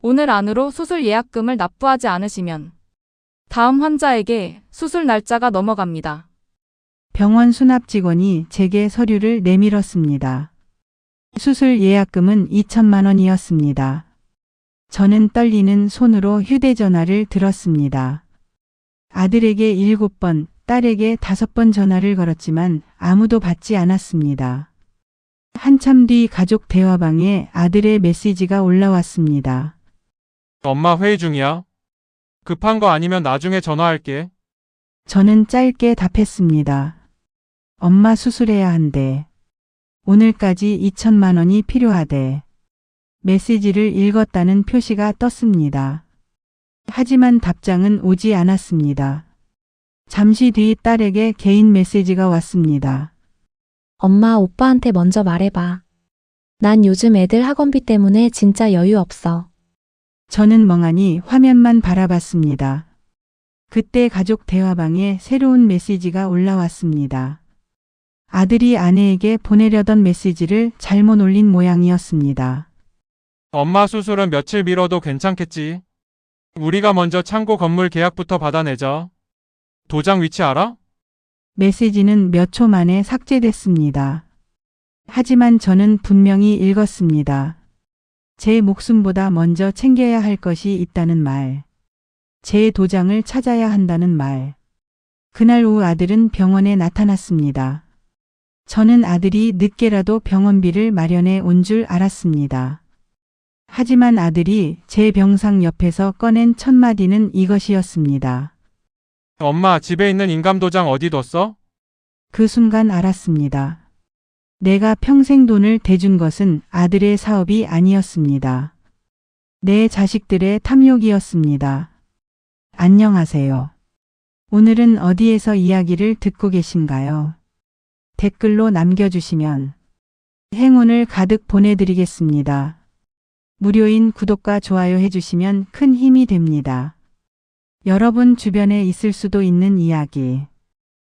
오늘 안으로 수술 예약금을 납부하지 않으시면 다음 환자에게 수술 날짜가 넘어갑니다. 병원 수납 직원이 제게 서류를 내밀었습니다. 수술 예약금은 2천만 원이었습니다. 저는 떨리는 손으로 휴대전화를 들었습니다. 아들에게 7번, 딸에게 5번 전화를 걸었지만 아무도 받지 않았습니다. 한참 뒤 가족 대화방에 아들의 메시지가 올라왔습니다. 엄마 회의 중이야. 급한 거 아니면 나중에 전화할게. 저는 짧게 답했습니다. 엄마 수술해야 한대. 오늘까지 2천만 원이 필요하대. 메시지를 읽었다는 표시가 떴습니다. 하지만 답장은 오지 않았습니다. 잠시 뒤 딸에게 개인 메시지가 왔습니다. 엄마, 오빠한테 먼저 말해봐. 난 요즘 애들 학원비 때문에 진짜 여유 없어. 저는 멍하니 화면만 바라봤습니다. 그때 가족 대화방에 새로운 메시지가 올라왔습니다. 아들이 아내에게 보내려던 메시지를 잘못 올린 모양이었습니다. 엄마 수술은 며칠 미뤄도 괜찮겠지. 우리가 먼저 창고 건물 계약부터 받아내자. 도장 위치 알아? 메시지는 몇 초 만에 삭제됐습니다. 하지만 저는 분명히 읽었습니다. 제 목숨보다 먼저 챙겨야 할 것이 있다는 말. 제 도장을 찾아야 한다는 말. 그날 오후 아들은 병원에 나타났습니다. 저는 아들이 늦게라도 병원비를 마련해 온 줄 알았습니다. 하지만 아들이 제 병상 옆에서 꺼낸 첫 마디는 이것이었습니다. 엄마, 집에 있는 인감도장 어디 뒀어? 그 순간 알았습니다. 내가 평생 돈을 대준 것은 아들의 사업이 아니었습니다. 내 자식들의 탐욕이었습니다. 안녕하세요. 오늘은 어디에서 이야기를 듣고 계신가요? 댓글로 남겨주시면 행운을 가득 보내드리겠습니다. 무료인 구독과 좋아요 해주시면 큰 힘이 됩니다. 여러분 주변에 있을 수도 있는 이야기.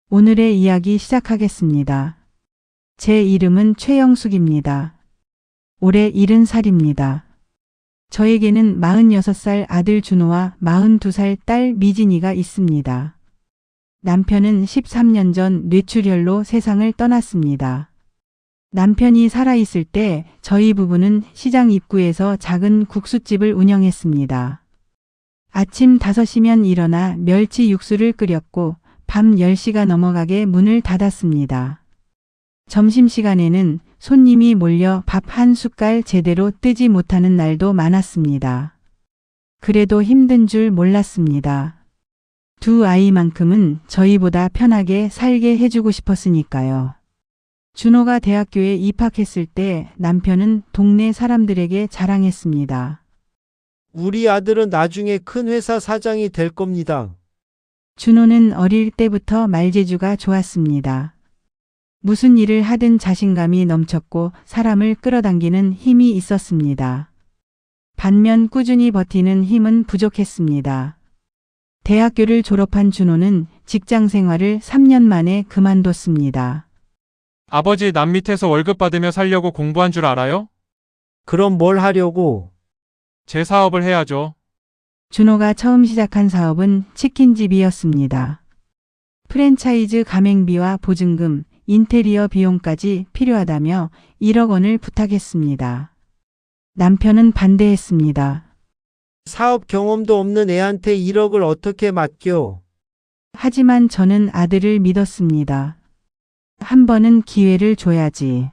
오늘의 이야기 시작하겠습니다. 제 이름은 최영숙입니다. 올해 70살입니다. 저에게는 46살 아들 준호와 42살 딸 미진이가 있습니다. 남편은 13년 전 뇌출혈로 세상을 떠났습니다. 남편이 살아있을 때 저희 부부는 시장 입구에서 작은 국수집을 운영했습니다. 아침 5시면 일어나 멸치 육수를 끓였고 밤 10시가 넘어가게 문을 닫았습니다. 점심시간에는 손님이 몰려 밥 한 숟갈 제대로 뜨지 못하는 날도 많았습니다. 그래도 힘든 줄 몰랐습니다. 두 아이만큼은 저희보다 편하게 살게 해주고 싶었으니까요. 준호가 대학교에 입학했을 때 남편은 동네 사람들에게 자랑했습니다. 우리 아들은 나중에 큰 회사 사장이 될 겁니다. 준호는 어릴 때부터 말재주가 좋았습니다. 무슨 일을 하든 자신감이 넘쳤고 사람을 끌어당기는 힘이 있었습니다. 반면 꾸준히 버티는 힘은 부족했습니다. 대학교를 졸업한 준호는 직장 생활을 3년 만에 그만뒀습니다. 아버지 남 밑에서 월급 받으며 살려고 공부한 줄 알아요? 그럼 뭘 하려고? 제 사업을 해야죠. 준호가 처음 시작한 사업은 치킨집이었습니다. 프랜차이즈 가맹비와 보증금, 인테리어 비용까지 필요하다며 1억 원을 부탁했습니다. 남편은 반대했습니다. 사업 경험도 없는 애한테 1억을 어떻게 맡겨? 하지만 저는 아들을 믿었습니다. 한 번은 기회를 줘야지.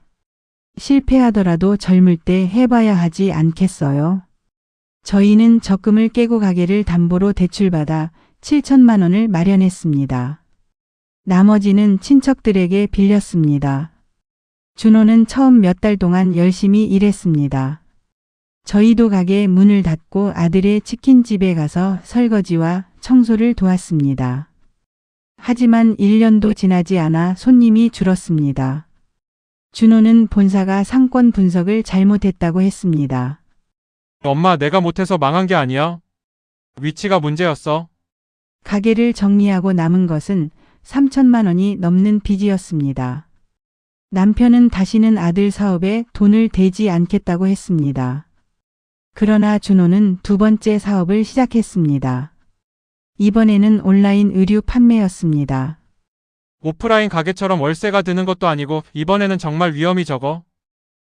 실패하더라도 젊을 때 해봐야 하지 않겠어요? 저희는 적금을 깨고 가게를 담보로 대출받아 7천만 원을 마련했습니다. 나머지는 친척들에게 빌렸습니다. 준호는 처음 몇 달 동안 열심히 일했습니다. 저희도 가게 문을 닫고 아들의 치킨집에 가서 설거지와 청소를 도왔습니다. 하지만 1년도 지나지 않아 손님이 줄었습니다. 준호는 본사가 상권 분석을 잘못했다고 했습니다. 엄마, 내가 못해서 망한 게 아니야. 위치가 문제였어. 가게를 정리하고 남은 것은 3천만 원이 넘는 빚이었습니다. 남편은 다시는 아들 사업에 돈을 대지 않겠다고 했습니다. 그러나 준호는 두 번째 사업을 시작했습니다. 이번에는 온라인 의류 판매였습니다. 오프라인 가게처럼 월세가 드는 것도 아니고 이번에는 정말 위험이 적어.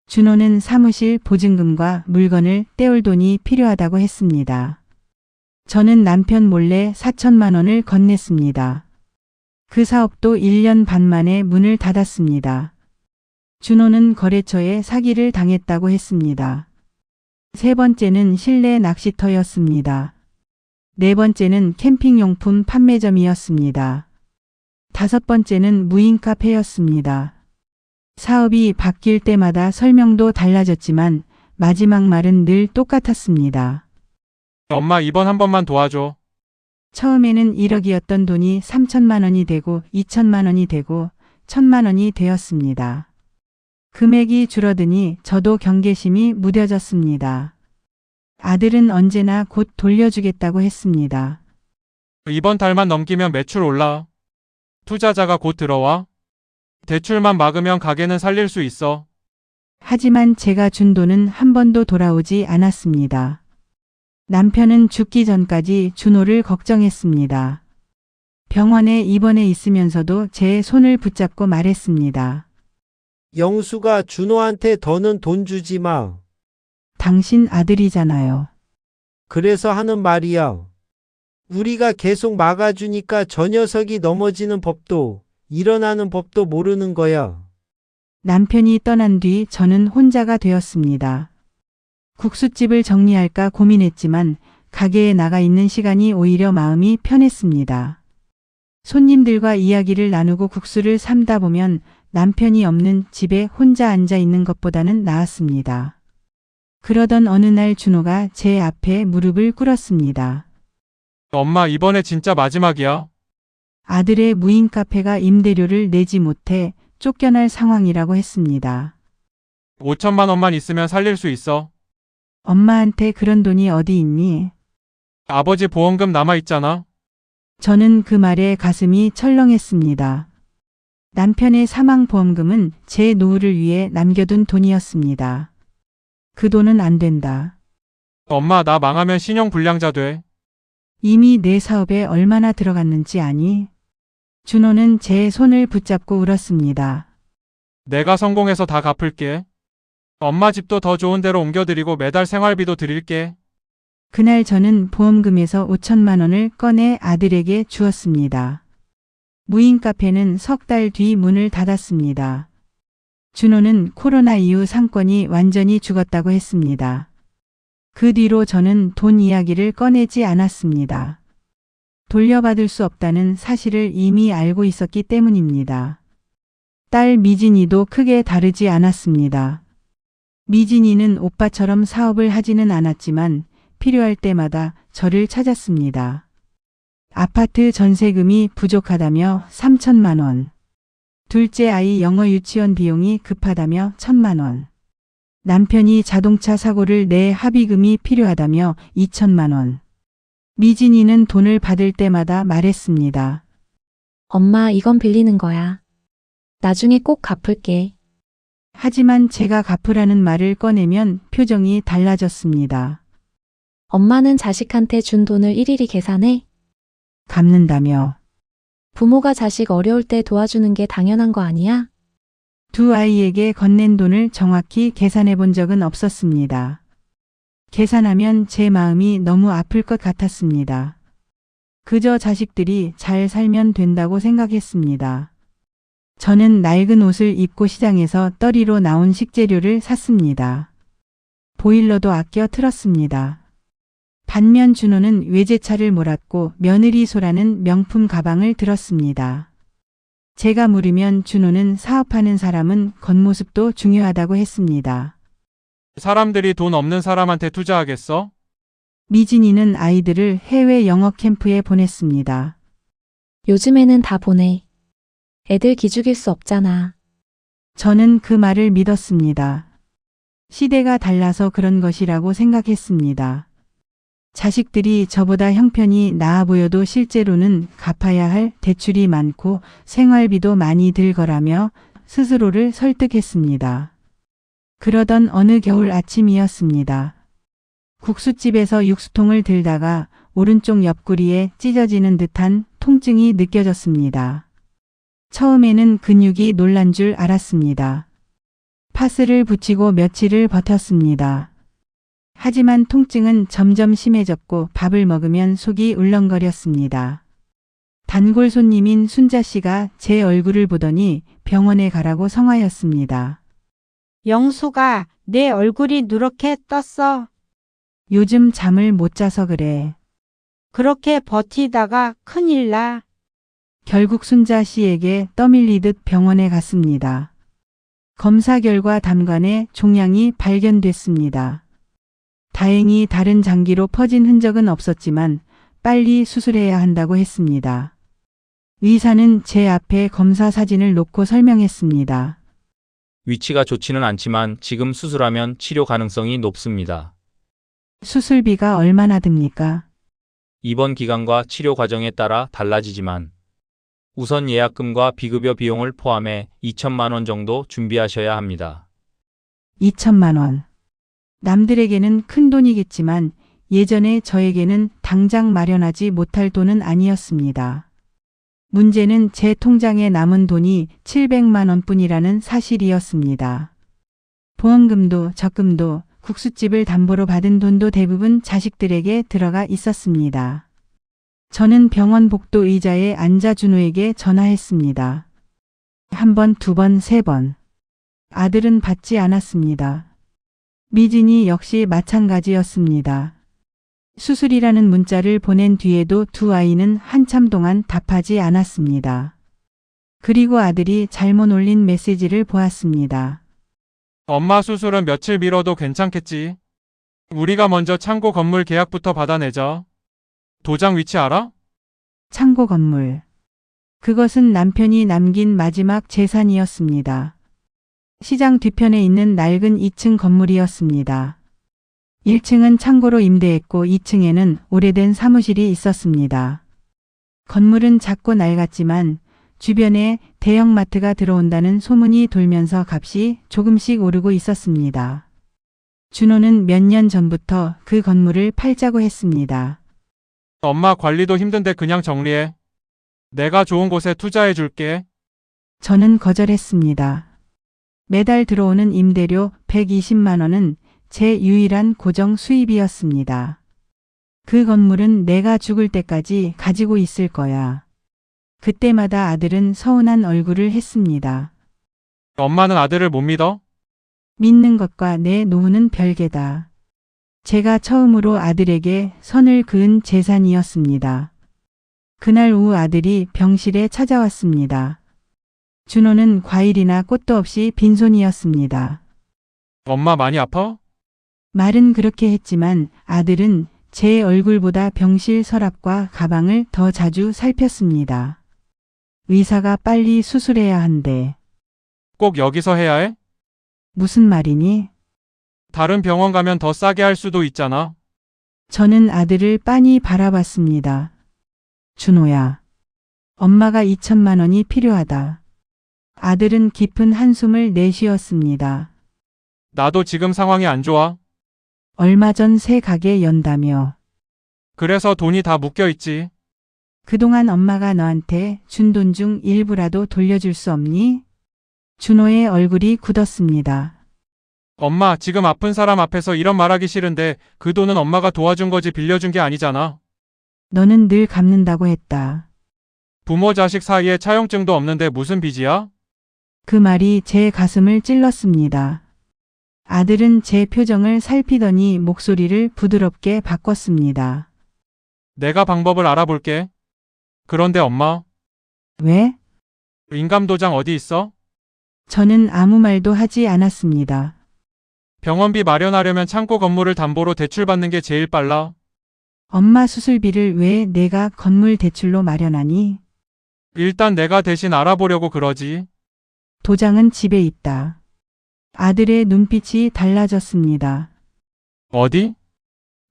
준호는 사무실 보증금과 물건을 떼올 돈이 필요하다고 했습니다. 저는 남편 몰래 4천만 원을 건넸습니다. 그 사업도 1년 반 만에 문을 닫았습니다. 준호는 거래처에 사기를 당했다고 했습니다. 세 번째는 실내 낚시터였습니다. 네 번째는 캠핑용품 판매점이었습니다. 다섯 번째는 무인 카페였습니다. 사업이 바뀔 때마다 설명도 달라졌지만 마지막 말은 늘 똑같았습니다. 엄마 이번 한 번만 도와줘. 처음에는 1억이었던 돈이 3천만 원이 되고 2천만 원이 되고 1천만 원이 되었습니다. 금액이 줄어드니 저도 경계심이 무뎌졌습니다. 아들은 언제나 곧 돌려주겠다고 했습니다. 이번 달만 넘기면 매출 올라. 투자자가 곧 들어와. 대출만 막으면 가게는 살릴 수 있어. 하지만 제가 준 돈은 한 번도 돌아오지 않았습니다. 남편은 죽기 전까지 준호를 걱정했습니다. 병원에 입원해 있으면서도 제 손을 붙잡고 말했습니다. 영수가 준호한테 더는 돈 주지 마. 당신 아들이잖아요. 그래서 하는 말이야. 우리가 계속 막아주니까 저 녀석이 넘어지는 법도 일어나는 법도 모르는 거야. 남편이 떠난 뒤 저는 혼자가 되었습니다. 국수집을 정리할까 고민했지만 가게에 나가 있는 시간이 오히려 마음이 편했습니다. 손님들과 이야기를 나누고 국수를 삶다 보면 남편이 없는 집에 혼자 앉아 있는 것보다는 나았습니다. 그러던 어느 날 준호가 제 앞에 무릎을 꿇었습니다. 엄마 이번에 진짜 마지막이야. 아들의 무인 카페가 임대료를 내지 못해 쫓겨날 상황이라고 했습니다. 5천만 원만 있으면 살릴 수 있어. 엄마한테 그런 돈이 어디 있니? 아버지 보험금 남아있잖아. 저는 그 말에 가슴이 철렁했습니다. 남편의 사망보험금은 제 노후를 위해 남겨둔 돈이었습니다. 그 돈은 안 된다. 엄마 나 망하면 신용불량자 돼. 이미 내 사업에 얼마나 들어갔는지 아니? 준호는 제 손을 붙잡고 울었습니다. 내가 성공해서 다 갚을게. 엄마 집도 더 좋은 데로 옮겨드리고 매달 생활비도 드릴게. 그날 저는 보험금에서 5천만 원을 꺼내 아들에게 주었습니다. 무인 카페는 석 달 뒤 문을 닫았습니다. 준호는 코로나 이후 상권이 완전히 죽었다고 했습니다. 그 뒤로 저는 돈 이야기를 꺼내지 않았습니다. 돌려받을 수 없다는 사실을 이미 알고 있었기 때문입니다. 딸 미진이도 크게 다르지 않았습니다. 미진이는 오빠처럼 사업을 하지는 않았지만 필요할 때마다 저를 찾았습니다. 아파트 전세금이 부족하다며 3천만 원. 둘째 아이 영어 유치원 비용이 급하다며 1천만 원. 남편이 자동차 사고를 내 합의금이 필요하다며 2천만 원. 미진이는 돈을 받을 때마다 말했습니다. 엄마, 이건 빌리는 거야. 나중에 꼭 갚을게. 하지만 제가 갚으라는 말을 꺼내면 표정이 달라졌습니다. 엄마는 자식한테 준 돈을 일일이 계산해? 갚는다며. 부모가 자식 어려울 때 도와주는 게 당연한 거 아니야? 두 아이에게 건넨 돈을 정확히 계산해 본 적은 없었습니다. 계산하면 제 마음이 너무 아플 것 같았습니다. 그저 자식들이 잘 살면 된다고 생각했습니다. 저는 낡은 옷을 입고 시장에서 떨이로 나온 식재료를 샀습니다. 보일러도 아껴 틀었습니다. 반면 준호는 외제차를 몰았고 며느리 소라는 명품 가방을 들었습니다. 제가 물으면 준호는 사업하는 사람은 겉모습도 중요하다고 했습니다. 사람들이 돈 없는 사람한테 투자하겠어? 미진이는 아이들을 해외 영어 캠프에 보냈습니다. 요즘에는 다 보내. 애들 기죽일 수 없잖아. 저는 그 말을 믿었습니다. 시대가 달라서 그런 것이라고 생각했습니다. 자식들이 저보다 형편이 나아 보여도 실제로는 갚아야 할 대출이 많고 생활비도 많이 들 거라며 스스로를 설득했습니다. 그러던 어느 겨울 아침이었습니다. 국수집에서 육수통을 들다가 오른쪽 옆구리에 찢어지는 듯한 통증이 느껴졌습니다. 처음에는 근육이 놀란 줄 알았습니다. 파스를 붙이고 며칠을 버텼습니다. 하지만 통증은 점점 심해졌고 밥을 먹으면 속이 울렁거렸습니다. 단골 손님인 순자 씨가 제 얼굴을 보더니 병원에 가라고 성화였습니다. 영수가 내 얼굴이 누렇게 떴어. 요즘 잠을 못 자서 그래. 그렇게 버티다가 큰일 나. 결국 순자 씨에게 떠밀리듯 병원에 갔습니다. 검사 결과 담관에 종양이 발견됐습니다. 다행히 다른 장기로 퍼진 흔적은 없었지만 빨리 수술해야 한다고 했습니다. 의사는 제 앞에 검사 사진을 놓고 설명했습니다. 위치가 좋지는 않지만 지금 수술하면 치료 가능성이 높습니다. 수술비가 얼마나 듭니까? 입원 기간과 치료 과정에 따라 달라지지만 우선 예약금과 비급여 비용을 포함해 2천만 원 정도 준비하셔야 합니다. 2천만 원. 남들에게는 큰 돈이겠지만 예전에 저에게는 당장 마련하지 못할 돈은 아니었습니다. 문제는 제 통장에 남은 돈이 700만 원뿐이라는 사실이었습니다. 보험금도 적금도 국수집을 담보로 받은 돈도 대부분 자식들에게 들어가 있었습니다. 저는 병원 복도 의자에 앉아 준호에게 전화했습니다. 한 번, 두 번, 세 번. 아들은 받지 않았습니다. 미진이 역시 마찬가지였습니다. 수술이라는 문자를 보낸 뒤에도 두 아이는 한참 동안 답하지 않았습니다. 그리고 아들이 잘못 올린 메시지를 보았습니다. 엄마 수술은 며칠 미뤄도 괜찮겠지. 우리가 먼저 창고 건물 계약부터 받아내자. 도장 위치 알아? 창고 건물. 그것은 남편이 남긴 마지막 재산이었습니다. 시장 뒤편에 있는 낡은 2층 건물이었습니다. 1층은 창고로 임대했고 2층에는 오래된 사무실이 있었습니다. 건물은 작고 낡았지만 주변에 대형마트가 들어온다는 소문이 돌면서 값이 조금씩 오르고 있었습니다. 준호는 몇 년 전부터 그 건물을 팔자고 했습니다. 엄마 관리도 힘든데 그냥 정리해. 내가 좋은 곳에 투자해 줄게. 저는 거절했습니다. 매달 들어오는 임대료 120만 원은 제 유일한 고정 수입이었습니다. 그 건물은 내가 죽을 때까지 가지고 있을 거야. 그때마다 아들은 서운한 얼굴을 했습니다. 엄마는 아들을 못 믿어? 믿는 것과 내 노후는 별개다. 제가 처음으로 아들에게 선을 그은 재산이었습니다. 그날 오후 아들이 병실에 찾아왔습니다. 준호는 과일이나 꽃도 없이 빈손이었습니다. 엄마 많이 아파? 말은 그렇게 했지만 아들은 제 얼굴보다 병실 서랍과 가방을 더 자주 살폈습니다. 의사가 빨리 수술해야 한대. 꼭 여기서 해야 해? 무슨 말이니? 다른 병원 가면 더 싸게 할 수도 있잖아. 저는 아들을 빤히 바라봤습니다. 준호야, 엄마가 2천만 원이 필요하다. 아들은 깊은 한숨을 내쉬었습니다. 나도 지금 상황이 안 좋아. 얼마 전 새 가게 연다며. 그래서 돈이 다 묶여 있지. 그동안 엄마가 너한테 준 돈 중 일부라도 돌려줄 수 없니? 준호의 얼굴이 굳었습니다. 엄마, 지금 아픈 사람 앞에서 이런 말하기 싫은데 그 돈은 엄마가 도와준 거지 빌려준 게 아니잖아. 너는 늘 갚는다고 했다. 부모 자식 사이에 차용증도 없는데 무슨 빚이야? 그 말이 제 가슴을 찔렀습니다. 아들은 제 표정을 살피더니 목소리를 부드럽게 바꿨습니다. 내가 방법을 알아볼게. 그런데 엄마, 왜? 인감도장 어디 있어? 저는 아무 말도 하지 않았습니다. 병원비 마련하려면 창고 건물을 담보로 대출받는 게 제일 빨라. 엄마 수술비를 왜 내가 건물 대출로 마련하니? 일단 내가 대신 알아보려고 그러지. 도장은 집에 있다. 아들의 눈빛이 달라졌습니다. 어디?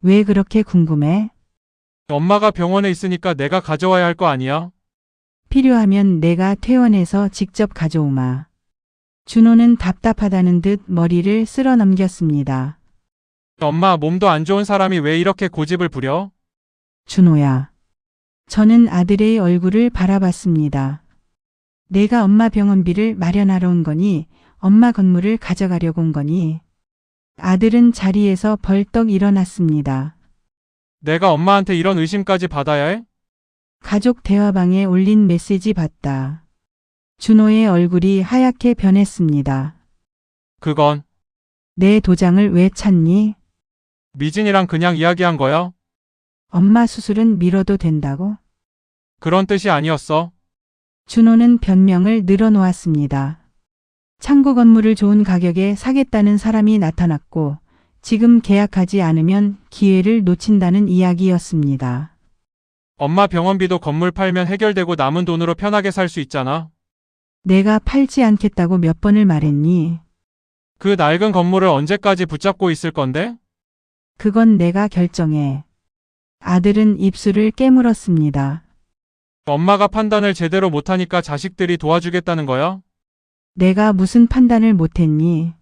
왜 그렇게 궁금해? 엄마가 병원에 있으니까 내가 가져와야 할 거 아니야? 필요하면 내가 퇴원해서 직접 가져오마. 준호는 답답하다는 듯 머리를 쓸어 넘겼습니다. 엄마, 몸도 안 좋은 사람이 왜 이렇게 고집을 부려? 준호야. 저는 아들의 얼굴을 바라봤습니다. 내가 엄마 병원비를 마련하러 온 거니, 엄마 건물을 가져가려고 온 거니. 아들은 자리에서 벌떡 일어났습니다. 내가 엄마한테 이런 의심까지 받아야 해? 가족 대화방에 올린 메시지 봤다. 준호의 얼굴이 하얗게 변했습니다. 그건 내 도장을 왜 찾니? 미진이랑 그냥 이야기한 거야? 엄마 수술은 미뤄도 된다고? 그런 뜻이 아니었어. 준호는 변명을 늘어놓았습니다. 창고 건물을 좋은 가격에 사겠다는 사람이 나타났고 지금 계약하지 않으면 기회를 놓친다는 이야기였습니다. 엄마 병원비도 건물 팔면 해결되고 남은 돈으로 편하게 살 수 있잖아. 내가 팔지 않겠다고 몇 번을 말했니? 그 낡은 건물을 언제까지 붙잡고 있을 건데? 그건 내가 결정해. 아들은 입술을 깨물었습니다. 엄마가 판단을 제대로 못하니까 자식들이 도와주겠다는 거야? 내가 무슨 판단을 못했니?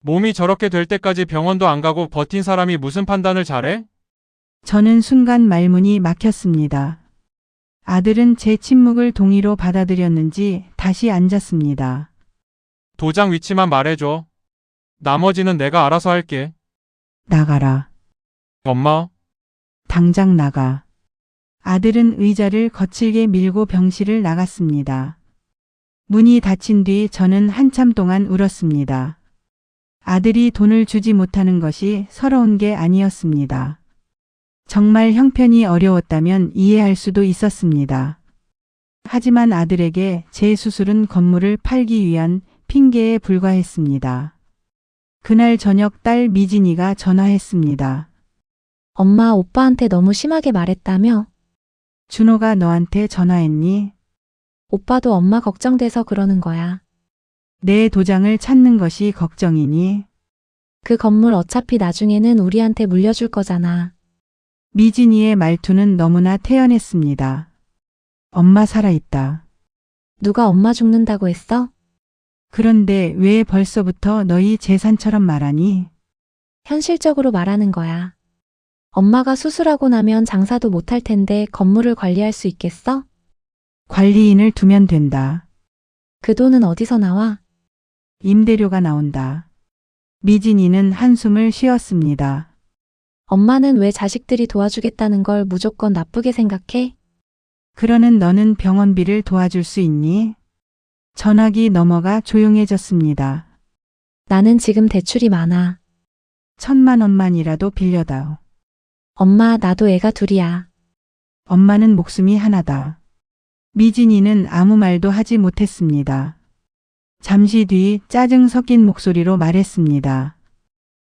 몸이 저렇게 될 때까지 병원도 안 가고 버틴 사람이 무슨 판단을 잘해? 저는 순간 말문이 막혔습니다. 아들은 제 침묵을 동의로 받아들였는지 다시 앉았습니다. 도장 위치만 말해줘. 나머지는 내가 알아서 할게. 나가라. 엄마, 당장 나가. 아들은 의자를 거칠게 밀고 병실을 나갔습니다. 문이 닫힌 뒤 저는 한참 동안 울었습니다. 아들이 돈을 주지 못하는 것이 서러운 게 아니었습니다. 정말 형편이 어려웠다면 이해할 수도 있었습니다. 하지만 아들에게 제 수술은 건물을 팔기 위한 핑계에 불과했습니다. 그날 저녁 딸 미진이가 전화했습니다. 엄마 오빠한테 너무 심하게 말했다며? 준호가 너한테 전화했니? 오빠도 엄마 걱정돼서 그러는 거야. 내 도장을 찾는 것이 걱정이니? 그 건물 어차피 나중에는 우리한테 물려줄 거잖아. 미진이의 말투는 너무나 태연했습니다. 엄마 살아있다. 누가 엄마 죽는다고 했어? 그런데 왜 벌써부터 너희 재산처럼 말하니? 현실적으로 말하는 거야. 엄마가 수술하고 나면 장사도 못할 텐데 건물을 관리할 수 있겠어? 관리인을 두면 된다. 그 돈은 어디서 나와? 임대료가 나온다. 미진이는 한숨을 쉬었습니다. 엄마는 왜 자식들이 도와주겠다는 걸 무조건 나쁘게 생각해? 그러는 너는 병원비를 도와줄 수 있니? 전화기 넘어가 조용해졌습니다. 나는 지금 대출이 많아. 1,000만 원만이라도 빌려다오. 엄마, 나도 애가 둘이야. 엄마는 목숨이 하나다. 미진이는 아무 말도 하지 못했습니다. 잠시 뒤 짜증 섞인 목소리로 말했습니다.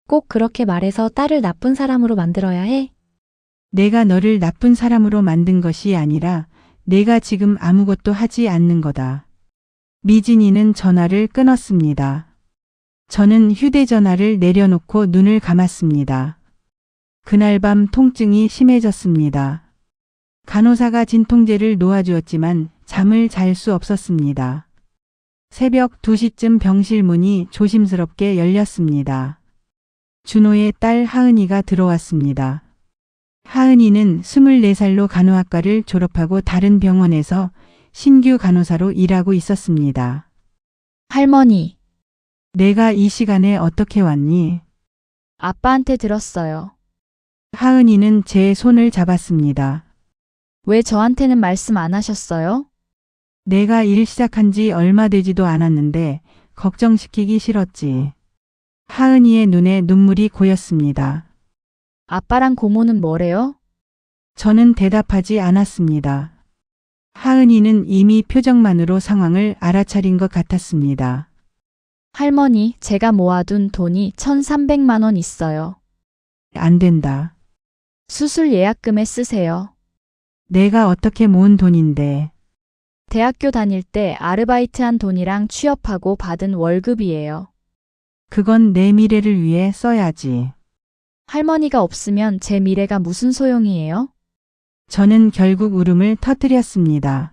꼭 그렇게 말해서 딸을 나쁜 사람으로 만들어야 해? 내가 너를 나쁜 사람으로 만든 것이 아니라 내가 지금 아무것도 하지 않는 거다. 미진이는 전화를 끊었습니다. 저는 휴대전화를 내려놓고 눈을 감았습니다. 그날 밤 통증이 심해졌습니다. 간호사가 진통제를 놓아주었지만 잠을 잘 수 없었습니다. 새벽 2시쯤 병실 문이 조심스럽게 열렸습니다. 준호의 딸 하은이가 들어왔습니다. 하은이는 24살로 간호학과를 졸업하고 다른 병원에서 신규 간호사로 일하고 있었습니다. 할머니, 내가 이 시간에 어떻게 왔니? 아빠한테 들었어요. 하은이는 제 손을 잡았습니다. 왜 저한테는 말씀 안 하셨어요? 내가 일 시작한 지 얼마 되지도 않았는데 걱정시키기 싫었지. 하은이의 눈에 눈물이 고였습니다. 아빠랑 고모는 뭐래요? 저는 대답하지 않았습니다. 하은이는 이미 표정만으로 상황을 알아차린 것 같았습니다. 할머니, 제가 모아둔 돈이 1,300만 원 있어요. 안 된다. 수술 예약금에 쓰세요. 내가 어떻게 모은 돈인데. 대학교 다닐 때 아르바이트한 돈이랑 취업하고 받은 월급이에요. 그건 내 미래를 위해 써야지. 할머니가 없으면 제 미래가 무슨 소용이에요? 저는 결국 울음을 터뜨렸습니다.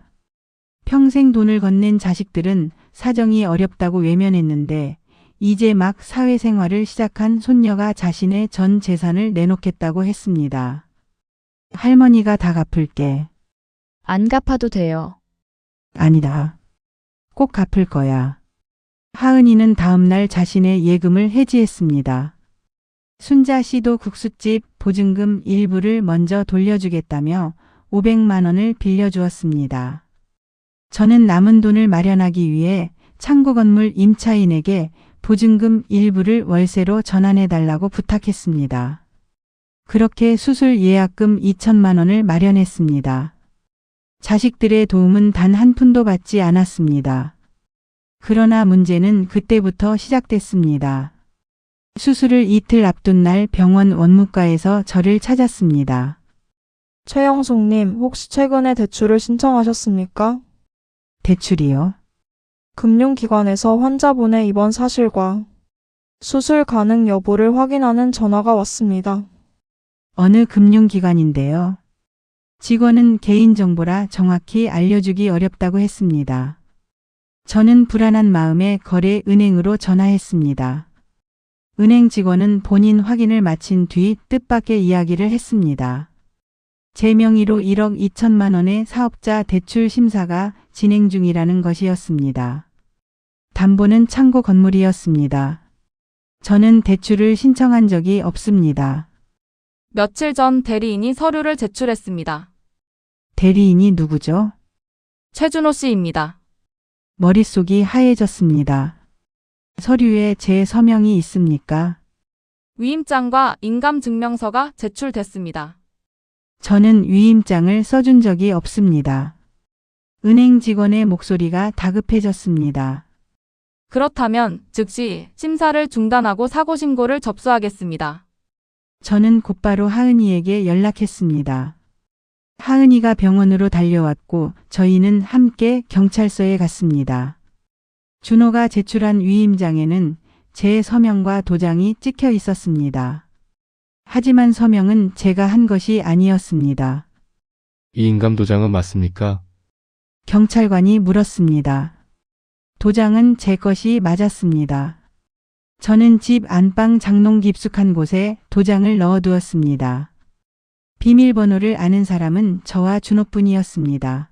평생 돈을 건넨 자식들은 사정이 어렵다고 외면했는데 이제 막 사회생활을 시작한 손녀가 자신의 전 재산을 내놓겠다고 했습니다. 할머니가 다 갚을게. 안 갚아도 돼요. 아니다. 꼭 갚을 거야. 하은이는 다음날 자신의 예금을 해지했습니다. 순자 씨도 국수집 보증금 일부를 먼저 돌려주겠다며 500만 원을 빌려주었습니다. 저는 남은 돈을 마련하기 위해 창고 건물 임차인에게 보증금 일부를 월세로 전환해달라고 부탁했습니다. 그렇게 수술 예약금 2천만 원을 마련했습니다. 자식들의 도움은 단 한 푼도 받지 않았습니다. 그러나 문제는 그때부터 시작됐습니다. 수술을 이틀 앞둔 날 병원 원무과에서 저를 찾았습니다. 최영숙님, 혹시 최근에 대출을 신청하셨습니까? 대출이요? 금융기관에서 환자분의 입원 사실과 수술 가능 여부를 확인하는 전화가 왔습니다. 어느 금융기관인데요. 직원은 개인정보라 정확히 알려주기 어렵다고 했습니다. 저는 불안한 마음에 거래은행으로 전화했습니다. 은행 직원은 본인 확인을 마친 뒤 뜻밖의 이야기를 했습니다. 제 명의로 1억 2천만 원의 사업자 대출 심사가 진행 중이라는 것이었습니다. 담보는 창고 건물이었습니다. 저는 대출을 신청한 적이 없습니다. 며칠 전 대리인이 서류를 제출했습니다. 대리인이 누구죠? 최준호 씨입니다. 머릿속이 하얘졌습니다. 서류에 제 서명이 있습니까? 위임장과 인감증명서가 제출됐습니다. 저는 위임장을 써준 적이 없습니다. 은행 직원의 목소리가 다급해졌습니다. 그렇다면 즉시 심사를 중단하고 사고신고를 접수하겠습니다. 저는 곧바로 하은이에게 연락했습니다. 하은이가 병원으로 달려왔고 저희는 함께 경찰서에 갔습니다. 준호가 제출한 위임장에는 제 서명과 도장이 찍혀 있었습니다. 하지만 서명은 제가 한 것이 아니었습니다. 이 인감 도장은 맞습니까? 경찰관이 물었습니다. 도장은 제 것이 맞았습니다. 저는 집 안방 장롱 깊숙한 곳에 도장을 넣어두었습니다. 비밀번호를 아는 사람은 저와 준호뿐이었습니다.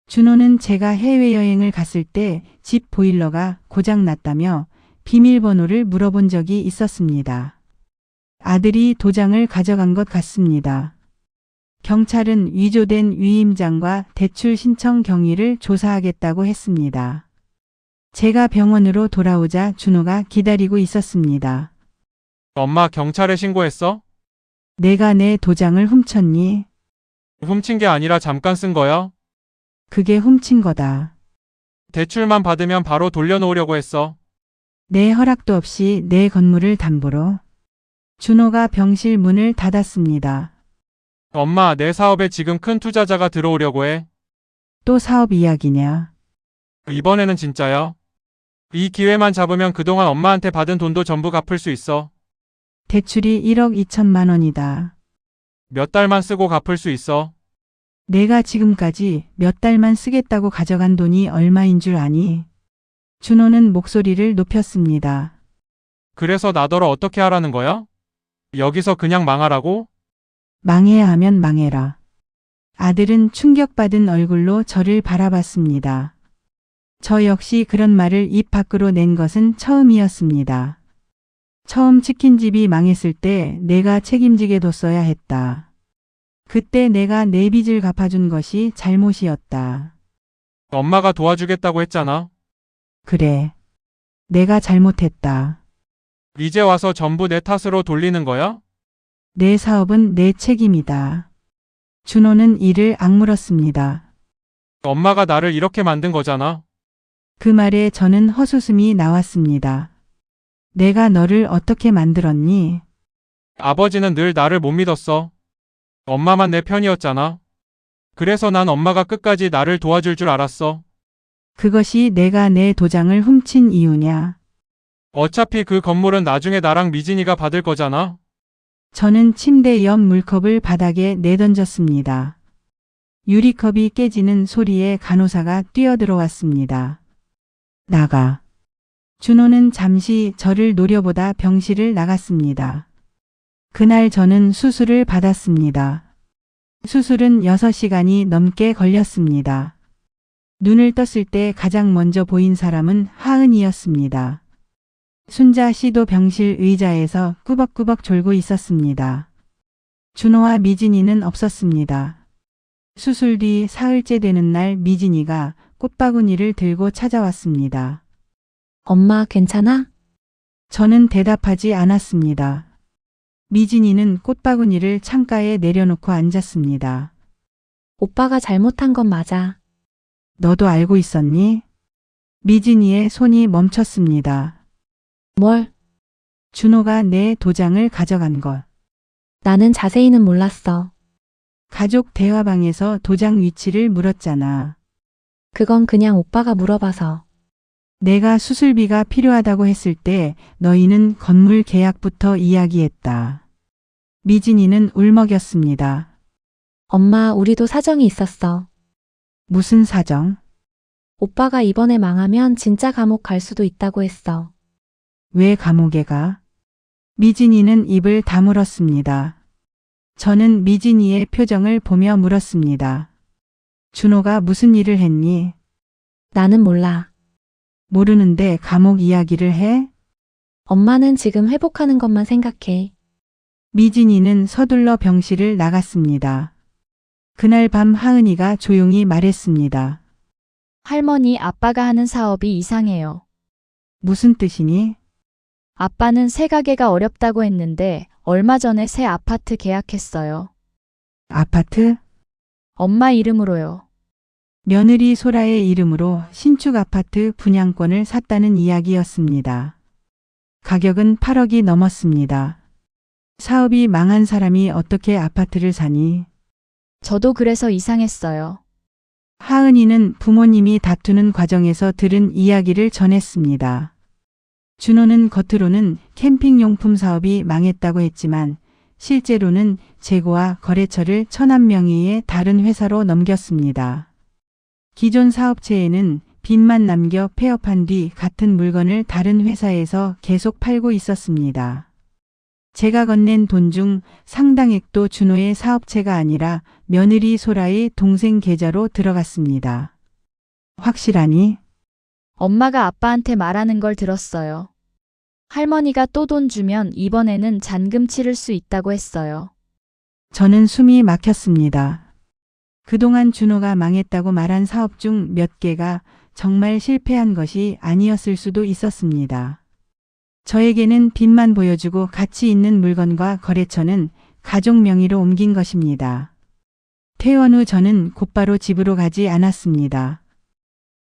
준호는 제가 해외여행을 갔을 때 집 보일러가 고장났다며 비밀번호를 물어본 적이 있었습니다. 아들이 도장을 가져간 것 같습니다. 경찰은 위조된 위임장과 대출 신청 경위를 조사하겠다고 했습니다. 제가 병원으로 돌아오자 준호가 기다리고 있었습니다. 엄마 경찰에 신고했어? 내가 내 도장을 훔쳤니? 훔친 게 아니라 잠깐 쓴 거야? 그게 훔친 거다. 대출만 받으면 바로 돌려놓으려고 했어. 내 허락도 없이 내 건물을 담보로. 준호가 병실 문을 닫았습니다. 엄마, 내 사업에 지금 큰 투자자가 들어오려고 해. 또 사업 이야기냐? 이번에는 진짜야. 이 기회만 잡으면 그동안 엄마한테 받은 돈도 전부 갚을 수 있어. 대출이 1억 2천만 원이다. 몇 달만 쓰고 갚을 수 있어. 내가 지금까지 몇 달만 쓰겠다고 가져간 돈이 얼마인 줄 아니? 준호는 목소리를 높였습니다. 그래서 나더러 어떻게 하라는 거야? 여기서 그냥 망하라고? 망해야 하면 망해라. 아들은 충격받은 얼굴로 저를 바라봤습니다. 저 역시 그런 말을 입 밖으로 낸 것은 처음이었습니다. 처음 치킨집이 망했을 때 내가 책임지게 뒀어야 했다. 그때 내가 내 빚을 갚아준 것이 잘못이었다. 엄마가 도와주겠다고 했잖아. 그래. 내가 잘못했다. 이제 와서 전부 내 탓으로 돌리는 거야? 내 사업은 내 책임이다. 준호는 이를 악물었습니다. 엄마가 나를 이렇게 만든 거잖아. 그 말에 저는 헛웃음이 나왔습니다. 내가 너를 어떻게 만들었니? 아버지는 늘 나를 못 믿었어. 엄마만 내 편이었잖아. 그래서 난 엄마가 끝까지 나를 도와줄 줄 알았어. 그것이 내가 내 도장을 훔친 이유냐? 어차피 그 건물은 나중에 나랑 미진이가 받을 거잖아. 저는 침대 옆 물컵을 바닥에 내던졌습니다. 유리컵이 깨지는 소리에 간호사가 뛰어들어왔습니다. 나가. 준호는 잠시 저를 노려보다 병실을 나갔습니다. 그날 저는 수술을 받았습니다. 수술은 6시간이 넘게 걸렸습니다. 눈을 떴을 때 가장 먼저 보인 사람은 하은이었습니다. 순자 씨도 병실 의자에서 꾸벅꾸벅 졸고 있었습니다. 준호와 미진이는 없었습니다. 수술 뒤 사흘째 되는 날 미진이가 꽃바구니를 들고 찾아왔습니다. 엄마 괜찮아? 저는 대답하지 않았습니다. 미진이는 꽃바구니를 창가에 내려놓고 앉았습니다. 오빠가 잘못한 건 맞아. 너도 알고 있었니? 미진이의 손이 멈췄습니다. 뭘? 준호가 내 도장을 가져간 것. 나는 자세히는 몰랐어. 가족 대화방에서 도장 위치를 물었잖아. 그건 그냥 오빠가 물어봐서. 내가 수술비가 필요하다고 했을 때 너희는 건물 계약부터 이야기했다. 미진이는 울먹였습니다. 엄마, 우리도 사정이 있었어. 무슨 사정? 오빠가 이번에 망하면 진짜 감옥 갈 수도 있다고 했어. 왜 감옥에 가? 미진이는 입을 다물었습니다. 저는 미진이의 표정을 보며 물었습니다. 준호가 무슨 일을 했니? 나는 몰라. 모르는데 감옥 이야기를 해? 엄마는 지금 회복하는 것만 생각해. 미진이는 서둘러 병실을 나갔습니다. 그날 밤 하은이가 조용히 말했습니다. 할머니, 아빠가 하는 사업이 이상해요. 무슨 뜻이니? 아빠는 새 가게가 어렵다고 했는데 얼마 전에 새 아파트 계약했어요. 아파트? 엄마 이름으로요. 며느리 소라의 이름으로 신축 아파트 분양권을 샀다는 이야기였습니다. 가격은 8억이 넘었습니다. 사업이 망한 사람이 어떻게 아파트를 사니? 저도 그래서 이상했어요. 하은이는 부모님이 다투는 과정에서 들은 이야기를 전했습니다. 준호는 겉으로는 캠핑용품 사업이 망했다고 했지만 실제로는 재고와 거래처를 천안 명의의 다른 회사로 넘겼습니다. 기존 사업체에는 빚만 남겨 폐업한 뒤 같은 물건을 다른 회사에서 계속 팔고 있었습니다. 제가 건넨 돈 중 상당액도 준호의 사업체가 아니라 며느리 소라의 동생 계좌로 들어갔습니다. 확실하니? 엄마가 아빠한테 말하는 걸 들었어요. 할머니가 또 돈 주면 이번에는 잔금 치를 수 있다고 했어요. 저는 숨이 막혔습니다. 그동안 준호가 망했다고 말한 사업 중 몇 개가 정말 실패한 것이 아니었을 수도 있었습니다. 저에게는 빚만 보여주고 가치 있는 물건과 거래처는 가족 명의로 옮긴 것입니다. 퇴원 후 저는 곧바로 집으로 가지 않았습니다.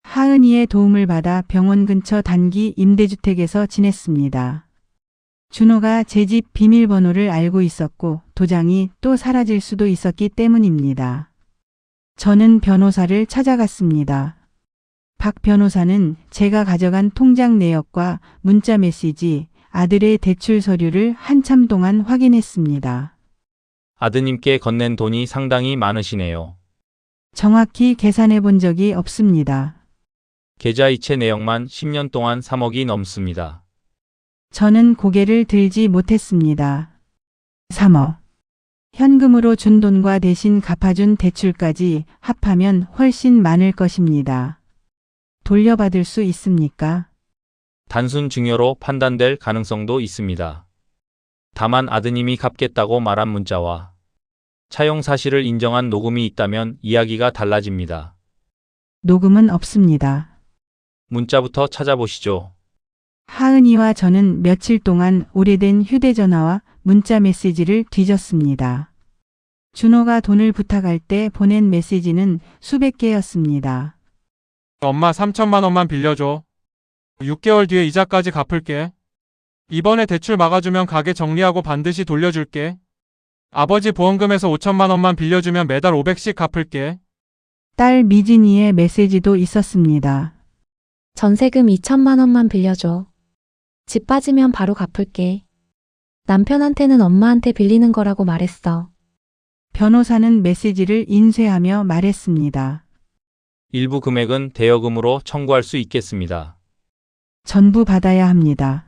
하은이의 도움을 받아 병원 근처 단기 임대주택에서 지냈습니다. 준호가 제 집 비밀번호를 알고 있었고 도장이 또 사라질 수도 있었기 때문입니다. 저는 변호사를 찾아갔습니다. 박 변호사는 제가 가져간 통장 내역과 문자 메시지, 아들의 대출 서류를 한참 동안 확인했습니다. 아드님께 건넨 돈이 상당히 많으시네요. 정확히 계산해 본 적이 없습니다. 계좌 이체 내역만 10년 동안 3억이 넘습니다. 저는 고개를 들지 못했습니다. 3억. 현금으로 준 돈과 대신 갚아준 대출까지 합하면 훨씬 많을 것입니다. 돌려받을 수 있습니까? 단순 증여로 판단될 가능성도 있습니다. 다만 아드님이 갚겠다고 말한 문자와 차용 사실을 인정한 녹음이 있다면 이야기가 달라집니다. 녹음은 없습니다. 문자부터 찾아보시죠. 하은이와 저는 며칠 동안 오래된 휴대전화와 문자 메시지를 뒤졌습니다. 준호가 돈을 부탁할 때 보낸 메시지는 수백 개였습니다. 엄마 3천만 원만 빌려줘. 6개월 뒤에 이자까지 갚을게. 이번에 대출 막아주면 가게 정리하고 반드시 돌려줄게. 아버지 보험금에서 5천만 원만 빌려주면 매달 500씩 갚을게. 딸 미진이의 메시지도 있었습니다. 전세금 2천만 원만 빌려줘. 집 빠지면 바로 갚을게. 남편한테는 엄마한테 빌리는 거라고 말했어. 변호사는 메시지를 인쇄하며 말했습니다. 일부 금액은 대여금으로 청구할 수 있겠습니다. 전부 받아야 합니다.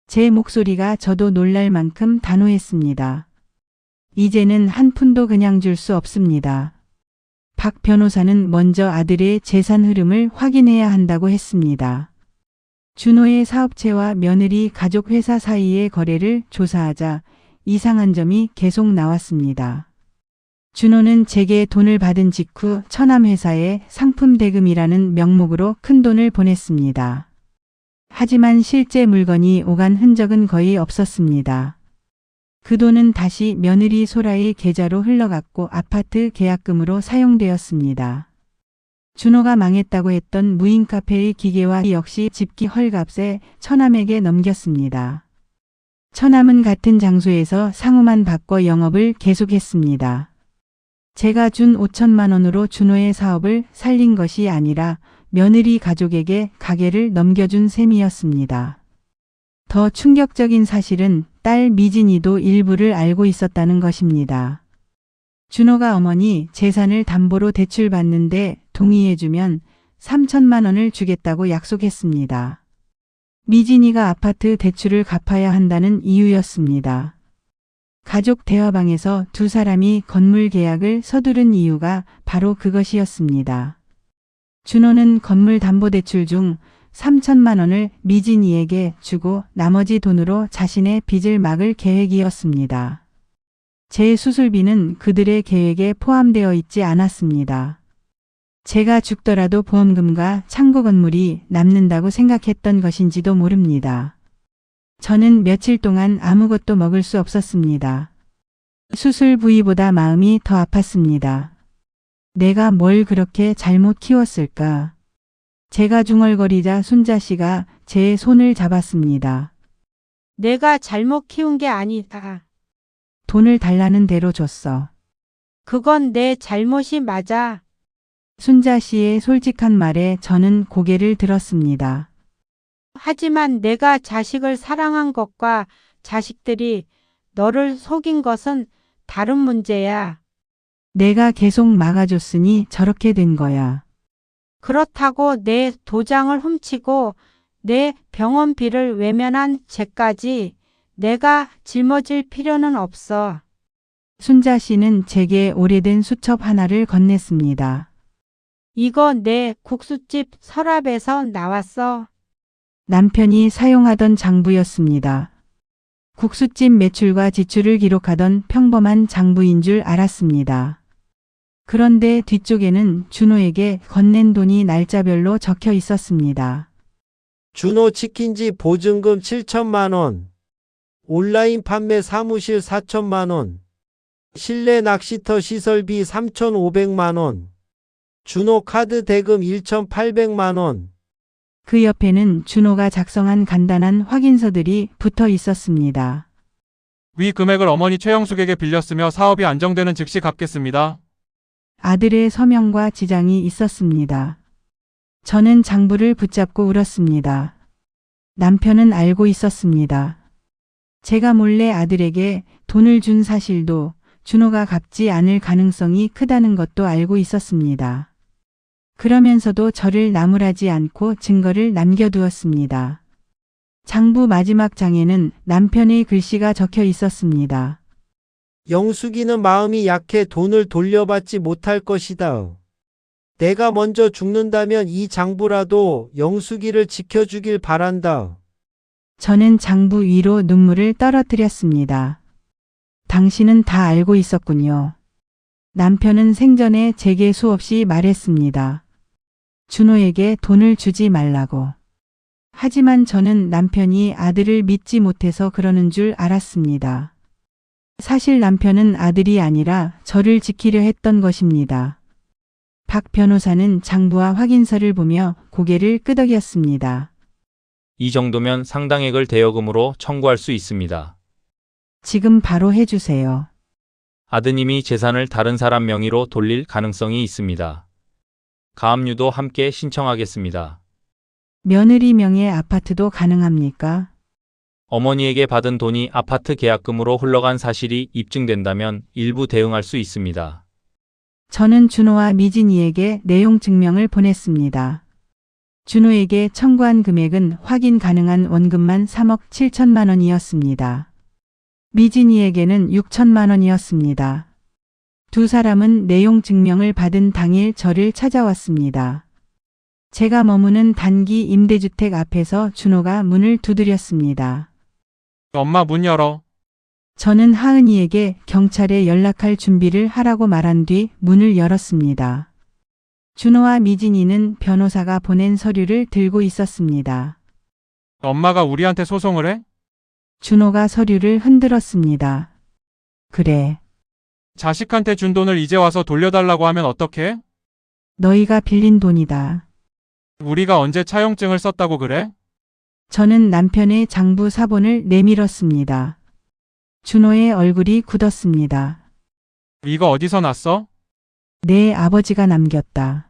제 목소리가 저도 놀랄 만큼 단호했습니다. 이제는 한 푼도 그냥 줄 수 없습니다. 박 변호사는 먼저 아들의 재산 흐름을 확인해야 한다고 했습니다. 준호의 사업체와 며느리 가족 회사 사이의 거래를 조사하자 이상한 점이 계속 나왔습니다. 준호는 제게 돈을 받은 직후 처남 회사에 상품 대금이라는 명목으로 큰 돈을 보냈습니다. 하지만 실제 물건이 오간 흔적은 거의 없었습니다. 그 돈은 다시 며느리 소라의 계좌로 흘러갔고 아파트 계약금으로 사용되었습니다. 준호가 망했다고 했던 무인 카페의 기계와 역시 집기 헐값에 처남에게 넘겼습니다. 처남은 같은 장소에서 상호만 바꿔 영업을 계속했습니다. 제가 준 5천만 원으로 준호의 사업을 살린 것이 아니라 며느리 가족에게 가게를 넘겨준 셈이었습니다. 더 충격적인 사실은 딸 미진이도 일부를 알고 있었다는 것입니다. 준호가 어머니 재산을 담보로 대출받는데 동의해주면 3천만 원을 주겠다고 약속했습니다. 미진이가 아파트 대출을 갚아야 한다는 이유였습니다. 가족 대화방에서 두 사람이 건물 계약을 서두른 이유가 바로 그것이었습니다. 준호는 건물 담보대출 중 3천만 원을 미진이에게 주고 나머지 돈으로 자신의 빚을 막을 계획이었습니다. 제 수술비는 그들의 계획에 포함되어 있지 않았습니다. 제가 죽더라도 보험금과 창고 건물이 남는다고 생각했던 것인지도 모릅니다. 저는 며칠 동안 아무것도 먹을 수 없었습니다. 수술 부위보다 마음이 더 아팠습니다. 내가 뭘 그렇게 잘못 키웠을까? 제가 중얼거리자 순자 씨가 제 손을 잡았습니다. 내가 잘못 키운 게 아니다. 돈을 달라는 대로 줬어. 그건 내 잘못이 맞아. 순자 씨의 솔직한 말에 저는 고개를 들었습니다. 하지만 내가 자식을 사랑한 것과 자식들이 너를 속인 것은 다른 문제야. 내가 계속 막아줬으니 저렇게 된 거야. 그렇다고 내 도장을 훔치고 내 병원비를 외면한 죄까지 내가 짊어질 필요는 없어. 순자 씨는 제게 오래된 수첩 하나를 건넸습니다. 이거 내 국수집 서랍에서 나왔어. 남편이 사용하던 장부였습니다. 국수집 매출과 지출을 기록하던 평범한 장부인 줄 알았습니다. 그런데 뒤쪽에는 준호에게 건넨 돈이 날짜별로 적혀 있었습니다. 준호 치킨집 보증금 7천만 원, 온라인 판매 사무실 4천만 원, 실내 낚시터 시설비 3,500만 원, 준호 카드 대금 1,800만 원. 그 옆에는 준호가 작성한 간단한 확인서들이 붙어 있었습니다. 위 금액을 어머니 최영숙에게 빌렸으며 사업이 안정되는 즉시 갚겠습니다. 아들의 서명과 지장이 있었습니다. 저는 장부를 붙잡고 울었습니다. 남편은 알고 있었습니다. 제가 몰래 아들에게 돈을 준 사실도 준호가 갚지 않을 가능성이 크다는 것도 알고 있었습니다. 그러면서도 저를 나무라지 않고 증거를 남겨두었습니다. 장부 마지막 장에는 남편의 글씨가 적혀 있었습니다. 영숙이는 마음이 약해 돈을 돌려받지 못할 것이다. 내가 먼저 죽는다면 이 장부라도 영숙이를 지켜주길 바란다. 저는 장부 위로 눈물을 떨어뜨렸습니다. 당신은 다 알고 있었군요. 남편은 생전에 제게 수없이 말했습니다. 준호에게 돈을 주지 말라고. 하지만 저는 남편이 아들을 믿지 못해서 그러는 줄 알았습니다. 사실 남편은 아들이 아니라 저를 지키려 했던 것입니다. 박 변호사는 장부와 확인서를 보며 고개를 끄덕였습니다. 이 정도면 상당액을 대여금으로 청구할 수 있습니다. 지금 바로 해주세요. 아드님이 재산을 다른 사람 명의로 돌릴 가능성이 있습니다. 가압류도 함께 신청하겠습니다. 며느리 명의 아파트도 가능합니까? 어머니에게 받은 돈이 아파트 계약금으로 흘러간 사실이 입증된다면 일부 대응할 수 있습니다. 저는 준호와 미진이에게 내용 증명을 보냈습니다. 준호에게 청구한 금액은 확인 가능한 원금만 3억 7천만 원이었습니다. 미진이에게는 6천만 원이었습니다. 두 사람은 내용 증명을 받은 당일 저를 찾아왔습니다. 제가 머무는 단기 임대주택 앞에서 준호가 문을 두드렸습니다. 엄마 문 열어. 저는 하은이에게 경찰에 연락할 준비를 하라고 말한 뒤 문을 열었습니다. 준호와 미진이는 변호사가 보낸 서류를 들고 있었습니다. 엄마가 우리한테 소송을 해? 준호가 서류를 흔들었습니다. 그래. 자식한테 준 돈을 이제 와서 돌려달라고 하면 어떡해? 너희가 빌린 돈이다. 우리가 언제 차용증을 썼다고 그래? 저는 남편의 장부 사본을 내밀었습니다. 준호의 얼굴이 굳었습니다. 이거 어디서 났어? 내 아버지가 남겼다.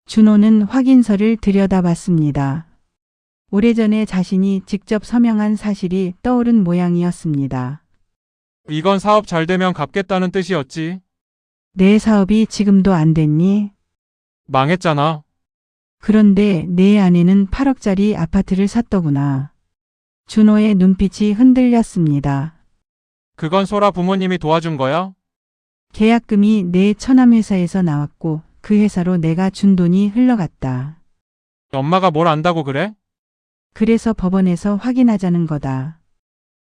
준호는 확인서를 들여다봤습니다. 오래전에 자신이 직접 서명한 사실이 떠오른 모양이었습니다. 이건 사업 잘 되면 갚겠다는 뜻이었지. 내 사업이 지금도 안 됐니? 망했잖아. 그런데 내 아내는 8억짜리 아파트를 샀더구나. 준호의 눈빛이 흔들렸습니다. 그건 소라 부모님이 도와준 거야? 계약금이 내 처남 회사에서 나왔고 그 회사로 내가 준 돈이 흘러갔다. 엄마가 뭘 안다고 그래? 그래서 법원에서 확인하자는 거다.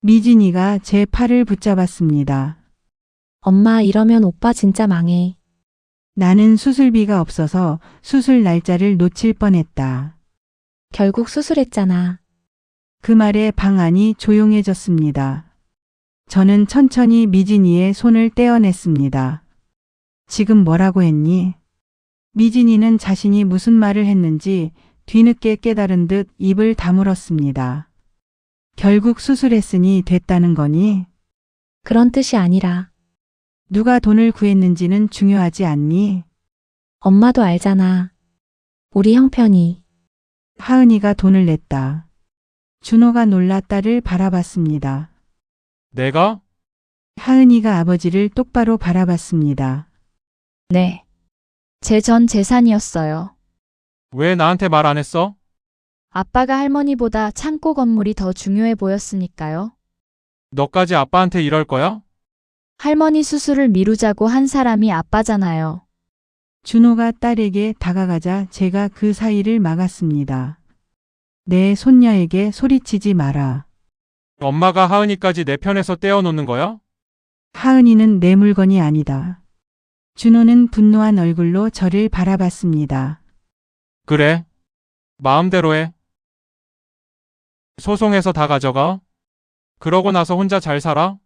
미진이가 제 팔을 붙잡았습니다. 엄마 이러면 오빠 진짜 망해. 나는 수술비가 없어서 수술 날짜를 놓칠 뻔했다. 결국 수술했잖아. 그 말에 방 안이 조용해졌습니다. 저는 천천히 미진이의 손을 떼어냈습니다. 지금 뭐라고 했니? 미진이는 자신이 무슨 말을 했는지 뒤늦게 깨달은 듯 입을 다물었습니다. 결국 수술했으니 됐다는 거니? 그런 뜻이 아니라. 누가 돈을 구했는지는 중요하지 않니? 엄마도 알잖아. 우리 형편이. 하은이가 돈을 냈다. 준호가 놀라 딸을 바라봤습니다. 내가? 하은이가 아버지를 똑바로 바라봤습니다. 네. 제 전 재산이었어요. 왜 나한테 말 안 했어? 아빠가 할머니보다 창고 건물이 더 중요해 보였으니까요. 너까지 아빠한테 이럴 거야? 할머니 수술을 미루자고 한 사람이 아빠잖아요. 준호가 딸에게 다가가자 제가 그 사이를 막았습니다. 내 손녀에게 소리치지 마라. 엄마가 하은이까지 내 편에서 떼어놓는 거야? 하은이는 내 물건이 아니다. 준호는 분노한 얼굴로 저를 바라봤습니다. 그래. 마음대로 해. 소송해서 다 가져가. 그러고 나서 혼자 잘 살아.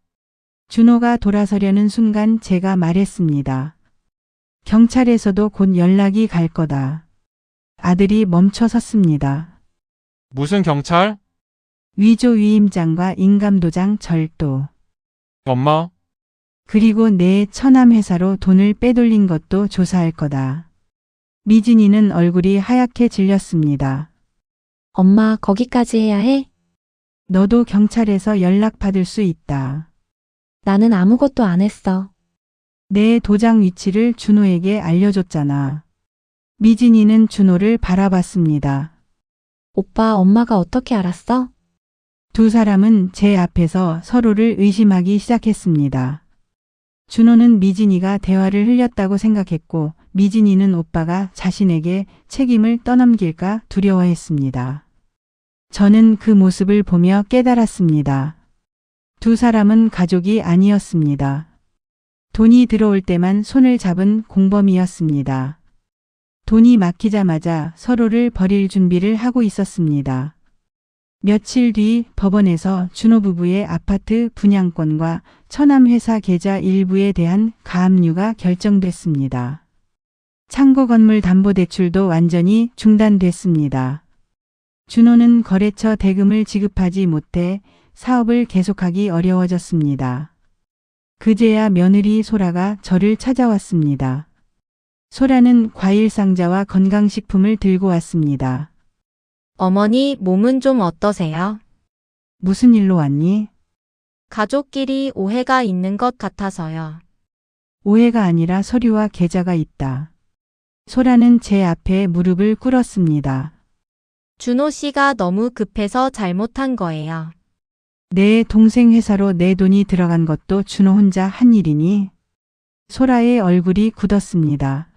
준호가 돌아서려는 순간 제가 말했습니다. 경찰에서도 곧 연락이 갈 거다. 아들이 멈춰 섰습니다. 무슨 경찰? 위조 위임장과 인감도장 절도. 엄마. 그리고 내 처남 회사로 돈을 빼돌린 것도 조사할 거다. 미진이는 얼굴이 하얗게 질렸습니다. 엄마 거기까지 해야 해? 너도 경찰에서 연락받을 수 있다. 나는 아무것도 안 했어. 내 도장 위치를 준호에게 알려줬잖아. 미진이는 준호를 바라봤습니다. 오빠 엄마가 어떻게 알았어? 두 사람은 제 앞에서 서로를 의심하기 시작했습니다. 준호는 미진이가 대화를 흘렸다고 생각했고 미진이는 오빠가 자신에게 책임을 떠넘길까 두려워했습니다. 저는 그 모습을 보며 깨달았습니다. 두 사람은 가족이 아니었습니다. 돈이 들어올 때만 손을 잡은 공범이었습니다. 돈이 막히자마자 서로를 버릴 준비를 하고 있었습니다. 며칠 뒤 법원에서 준호 부부의 아파트 분양권과 처남 회사 계좌 일부에 대한 가압류가 결정됐습니다. 창고 건물 담보대출도 완전히 중단됐습니다. 준호는 거래처 대금을 지급하지 못해 사업을 계속하기 어려워졌습니다. 그제야 며느리 소라가 저를 찾아왔습니다. 소라는 과일 상자와 건강식품을 들고 왔습니다. 어머니 몸은 좀 어떠세요? 무슨 일로 왔니? 가족끼리 오해가 있는 것 같아서요. 오해가 아니라 서류와 계좌가 있다. 소라는 제 앞에 무릎을 꿇었습니다. 준호 씨가 너무 급해서 잘못한 거예요. 내 동생 회사로 내 돈이 들어간 것도 준호 혼자 한 일이니? 소라의 얼굴이 굳었습니다.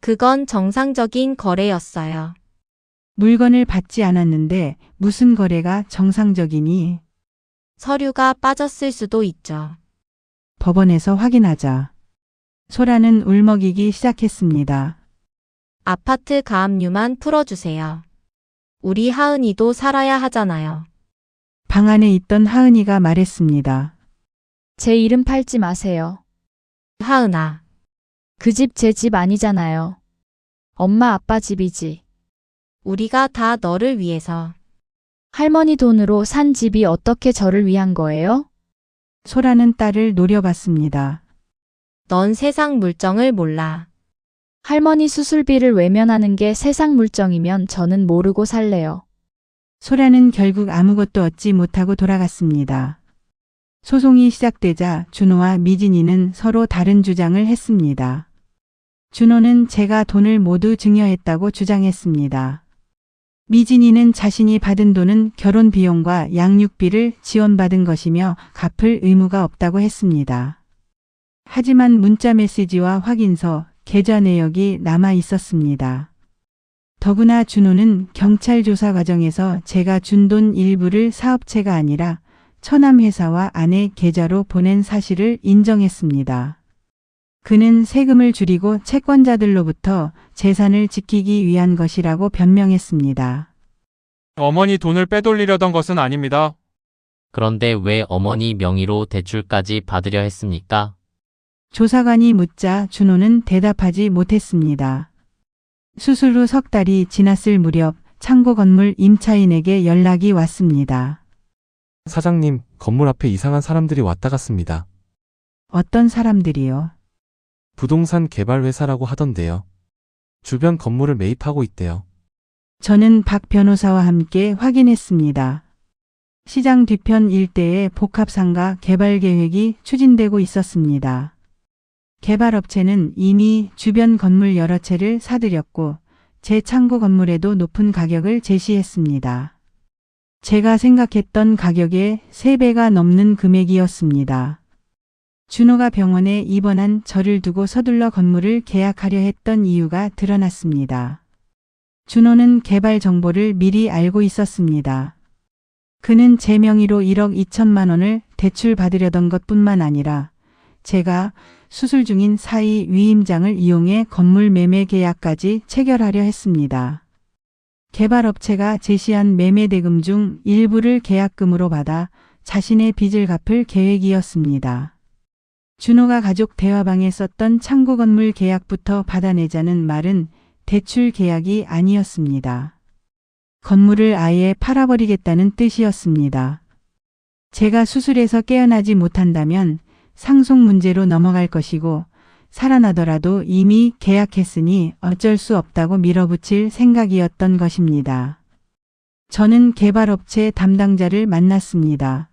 그건 정상적인 거래였어요. 물건을 받지 않았는데 무슨 거래가 정상적이니? 서류가 빠졌을 수도 있죠. 법원에서 확인하자. 소라는 울먹이기 시작했습니다. 아파트 가압류만 풀어주세요. 우리 하은이도 살아야 하잖아요. 방 안에 있던 하은이가 말했습니다. 제 이름 팔지 마세요. 하은아, 그 집 제 집 아니잖아요. 엄마 아빠 집이지. 우리가 다 너를 위해서. 할머니 돈으로 산 집이 어떻게 저를 위한 거예요? 소라는 딸을 노려봤습니다. 넌 세상 물정을 몰라. 할머니 수술비를 외면하는 게 세상 물정이면 저는 모르고 살래요. 소라는 결국 아무것도 얻지 못하고 돌아갔습니다. 소송이 시작되자 준호와 미진이는 서로 다른 주장을 했습니다. 준호는 제가 돈을 모두 증여했다고 주장했습니다. 미진이는 자신이 받은 돈은 결혼 비용과 양육비를 지원받은 것이며 갚을 의무가 없다고 했습니다. 하지만 문자 메시지와 확인서, 계좌 내역이 남아 있었습니다. 더구나 준호는 경찰 조사 과정에서 제가 준 돈 일부를 사업체가 아니라 처남 회사와 아내 계좌로 보낸 사실을 인정했습니다. 그는 세금을 줄이고 채권자들로부터 재산을 지키기 위한 것이라고 변명했습니다. 어머니 돈을 빼돌리려던 것은 아닙니다. 그런데 왜 어머니 명의로 대출까지 받으려 했습니까? 조사관이 묻자 준호는 대답하지 못했습니다. 수술 후 석 달이 지났을 무렵 창고 건물 임차인에게 연락이 왔습니다. 사장님, 건물 앞에 이상한 사람들이 왔다 갔습니다. 어떤 사람들이요? 부동산 개발 회사라고 하던데요. 주변 건물을 매입하고 있대요. 저는 박 변호사와 함께 확인했습니다. 시장 뒤편 일대에 복합상가 개발 계획이 추진되고 있었습니다. 개발업체는 이미 주변 건물 여러 채를 사들였고 제 창고 건물에도 높은 가격을 제시했습니다. 제가 생각했던 가격의 3배가 넘는 금액이었습니다. 준호가 병원에 입원한 저를 두고 서둘러 건물을 계약하려 했던 이유가 드러났습니다. 준호는 개발 정보를 미리 알고 있었습니다. 그는 제 명의로 1억 2천만 원을 대출받으려던 것뿐만 아니라 제가 수술 중인 사위 위임장을 이용해 건물 매매 계약까지 체결하려 했습니다. 개발업체가 제시한 매매 대금 중 일부를 계약금으로 받아 자신의 빚을 갚을 계획이었습니다. 준호가 가족 대화방에 썼던 창고 건물 계약부터 받아내자는 말은 대출 계약이 아니었습니다. 건물을 아예 팔아버리겠다는 뜻이었습니다. 제가 수술에서 깨어나지 못한다면 상속 문제로 넘어갈 것이고 살아나더라도 이미 계약했으니 어쩔 수 없다고 밀어붙일 생각이었던 것입니다. 저는 개발업체 담당자를 만났습니다.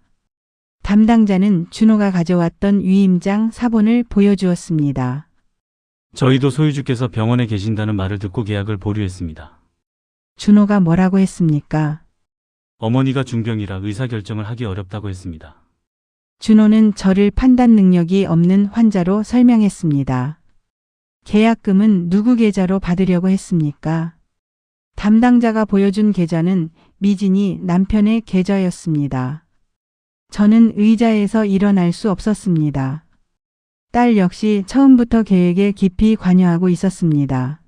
담당자는 준호가 가져왔던 위임장 사본을 보여주었습니다. 저희도 소유주께서 병원에 계신다는 말을 듣고 계약을 보류했습니다. 준호가 뭐라고 했습니까? 어머니가 중병이라 의사결정을 하기 어렵다고 했습니다. 준호는 저를 판단 능력이 없는 환자로 설명했습니다. 계약금은 누구 계좌로 받으려고 했습니까? 담당자가 보여준 계좌는 미진이 남편의 계좌였습니다. 저는 의자에서 일어날 수 없었습니다. 딸 역시 처음부터 계획에 깊이 관여하고 있었습니다.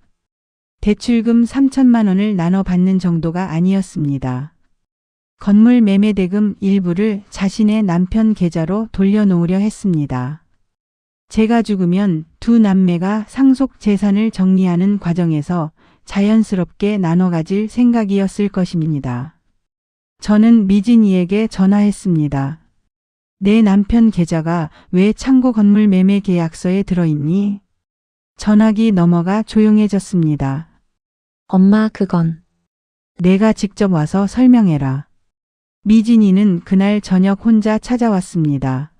대출금 3천만 원을 나눠 받는 정도가 아니었습니다. 건물 매매 대금 일부를 자신의 남편 계좌로 돌려놓으려 했습니다. 제가 죽으면 두 남매가 상속 재산을 정리하는 과정에서 자연스럽게 나눠 가질 생각이었을 것입니다. 저는 미진이에게 전화했습니다. 내 남편 계좌가 왜 창고 건물 매매 계약서에 들어있니? 전화기 넘어가 조용해졌습니다. 엄마, 그건. 내가 직접 와서 설명해라. 미진이는 그날 저녁 혼자 찾아왔습니다.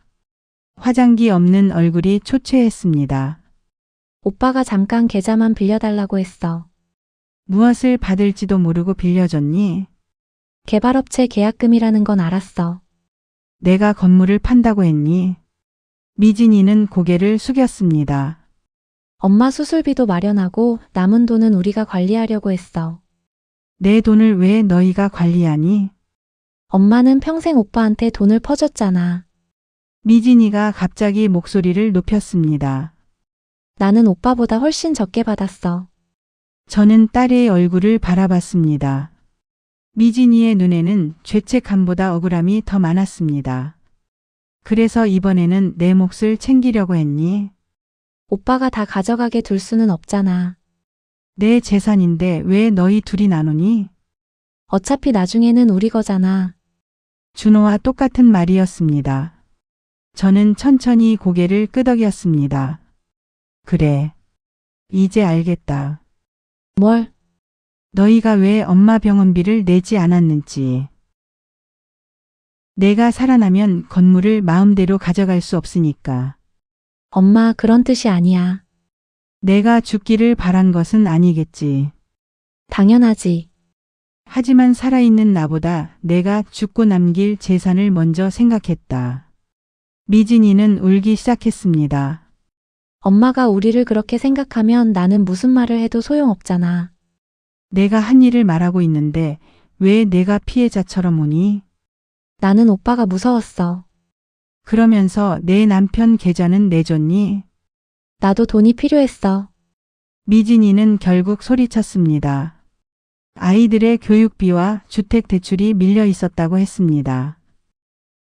화장기 없는 얼굴이 초췌했습니다. 오빠가 잠깐 계좌만 빌려달라고 했어. 무엇을 받을지도 모르고 빌려줬니? 개발업체 계약금이라는 건 알았어. 내가 건물을 판다고 했니? 미진이는 고개를 숙였습니다. 엄마 수술비도 마련하고 남은 돈은 우리가 관리하려고 했어. 내 돈을 왜 너희가 관리하니? 엄마는 평생 오빠한테 돈을 퍼줬잖아. 미진이가 갑자기 목소리를 높였습니다. 나는 오빠보다 훨씬 적게 받았어. 저는 딸의 얼굴을 바라봤습니다. 미진이의 눈에는 죄책감보다 억울함이 더 많았습니다. 그래서 이번에는 내 몫을 챙기려고 했니? 오빠가 다 가져가게 둘 수는 없잖아. 내 재산인데 왜 너희 둘이 나누니? 어차피 나중에는 우리 거잖아. 준호와 똑같은 말이었습니다. 저는 천천히 고개를 끄덕였습니다. 그래. 이제 알겠다. 뭘? 너희가 왜 엄마 병원비를 내지 않았는지. 내가 살아나면 건물을 마음대로 가져갈 수 없으니까. 엄마, 그런 뜻이 아니야. 내가 죽기를 바란 것은 아니겠지. 당연하지. 하지만 살아있는 나보다 내가 죽고 남길 재산을 먼저 생각했다. 미진이는 울기 시작했습니다. 엄마가 우리를 그렇게 생각하면 나는 무슨 말을 해도 소용없잖아. 내가 한 일을 말하고 있는데 왜 내가 피해자처럼 오니? 나는 오빠가 무서웠어. 그러면서 내 남편 계좌는 내줬니? 나도 돈이 필요했어. 미진이는 결국 소리쳤습니다. 아이들의 교육비와 주택 대출이 밀려 있었다고 했습니다.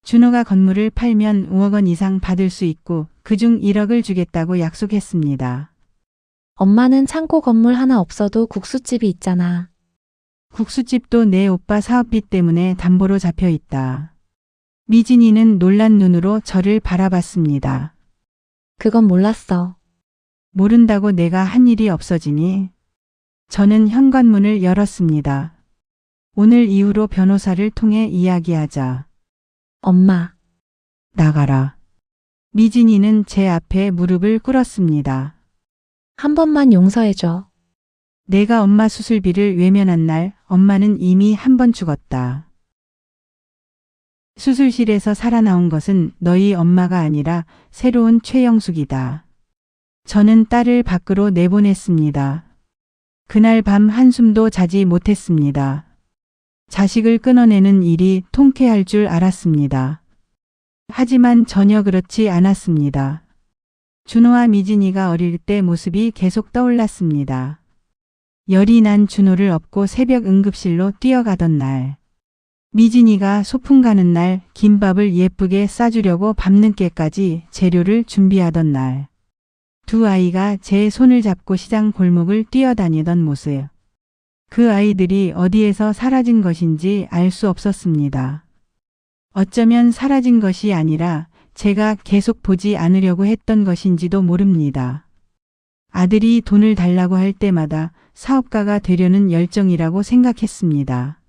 준호가 건물을 팔면 5억 원 이상 받을 수 있고 그중 1억을 주겠다고 약속했습니다. 엄마는 창고 건물 하나 없어도 국수집이 있잖아. 국수집도 내 오빠 사업비 때문에 담보로 잡혀 있다. 미진이는 놀란 눈으로 저를 바라봤습니다. 그건 몰랐어. 모른다고 내가 한 일이 없어지니? 저는 현관문을 열었습니다. 오늘 이후로 변호사를 통해 이야기하자. 엄마. 나가라. 미진이는 제 앞에 무릎을 꿇었습니다. 한 번만 용서해줘. 내가 엄마 수술비를 외면한 날 엄마는 이미 한 번 죽었다. 수술실에서 살아나온 것은 너희 엄마가 아니라 새로운 최영숙이다. 저는 딸을 밖으로 내보냈습니다. 그날 밤 한숨도 자지 못했습니다. 자식을 끊어내는 일이 통쾌할 줄 알았습니다. 하지만 전혀 그렇지 않았습니다. 준호와 미진이가 어릴 때 모습이 계속 떠올랐습니다. 열이 난 준호를 업고 새벽 응급실로 뛰어가던 날. 미진이가 소풍 가는 날 김밥을 예쁘게 싸주려고 밤늦게까지 재료를 준비하던 날. 두 아이가 제 손을 잡고 시장 골목을 뛰어다니던 모습. 그 아이들이 어디에서 사라진 것인지 알 수 없었습니다. 어쩌면 사라진 것이 아니라 제가 계속 보지 않으려고 했던 것인지도 모릅니다. 아들이 돈을 달라고 할 때마다 사업가가 되려는 열정이라고 생각했습니다.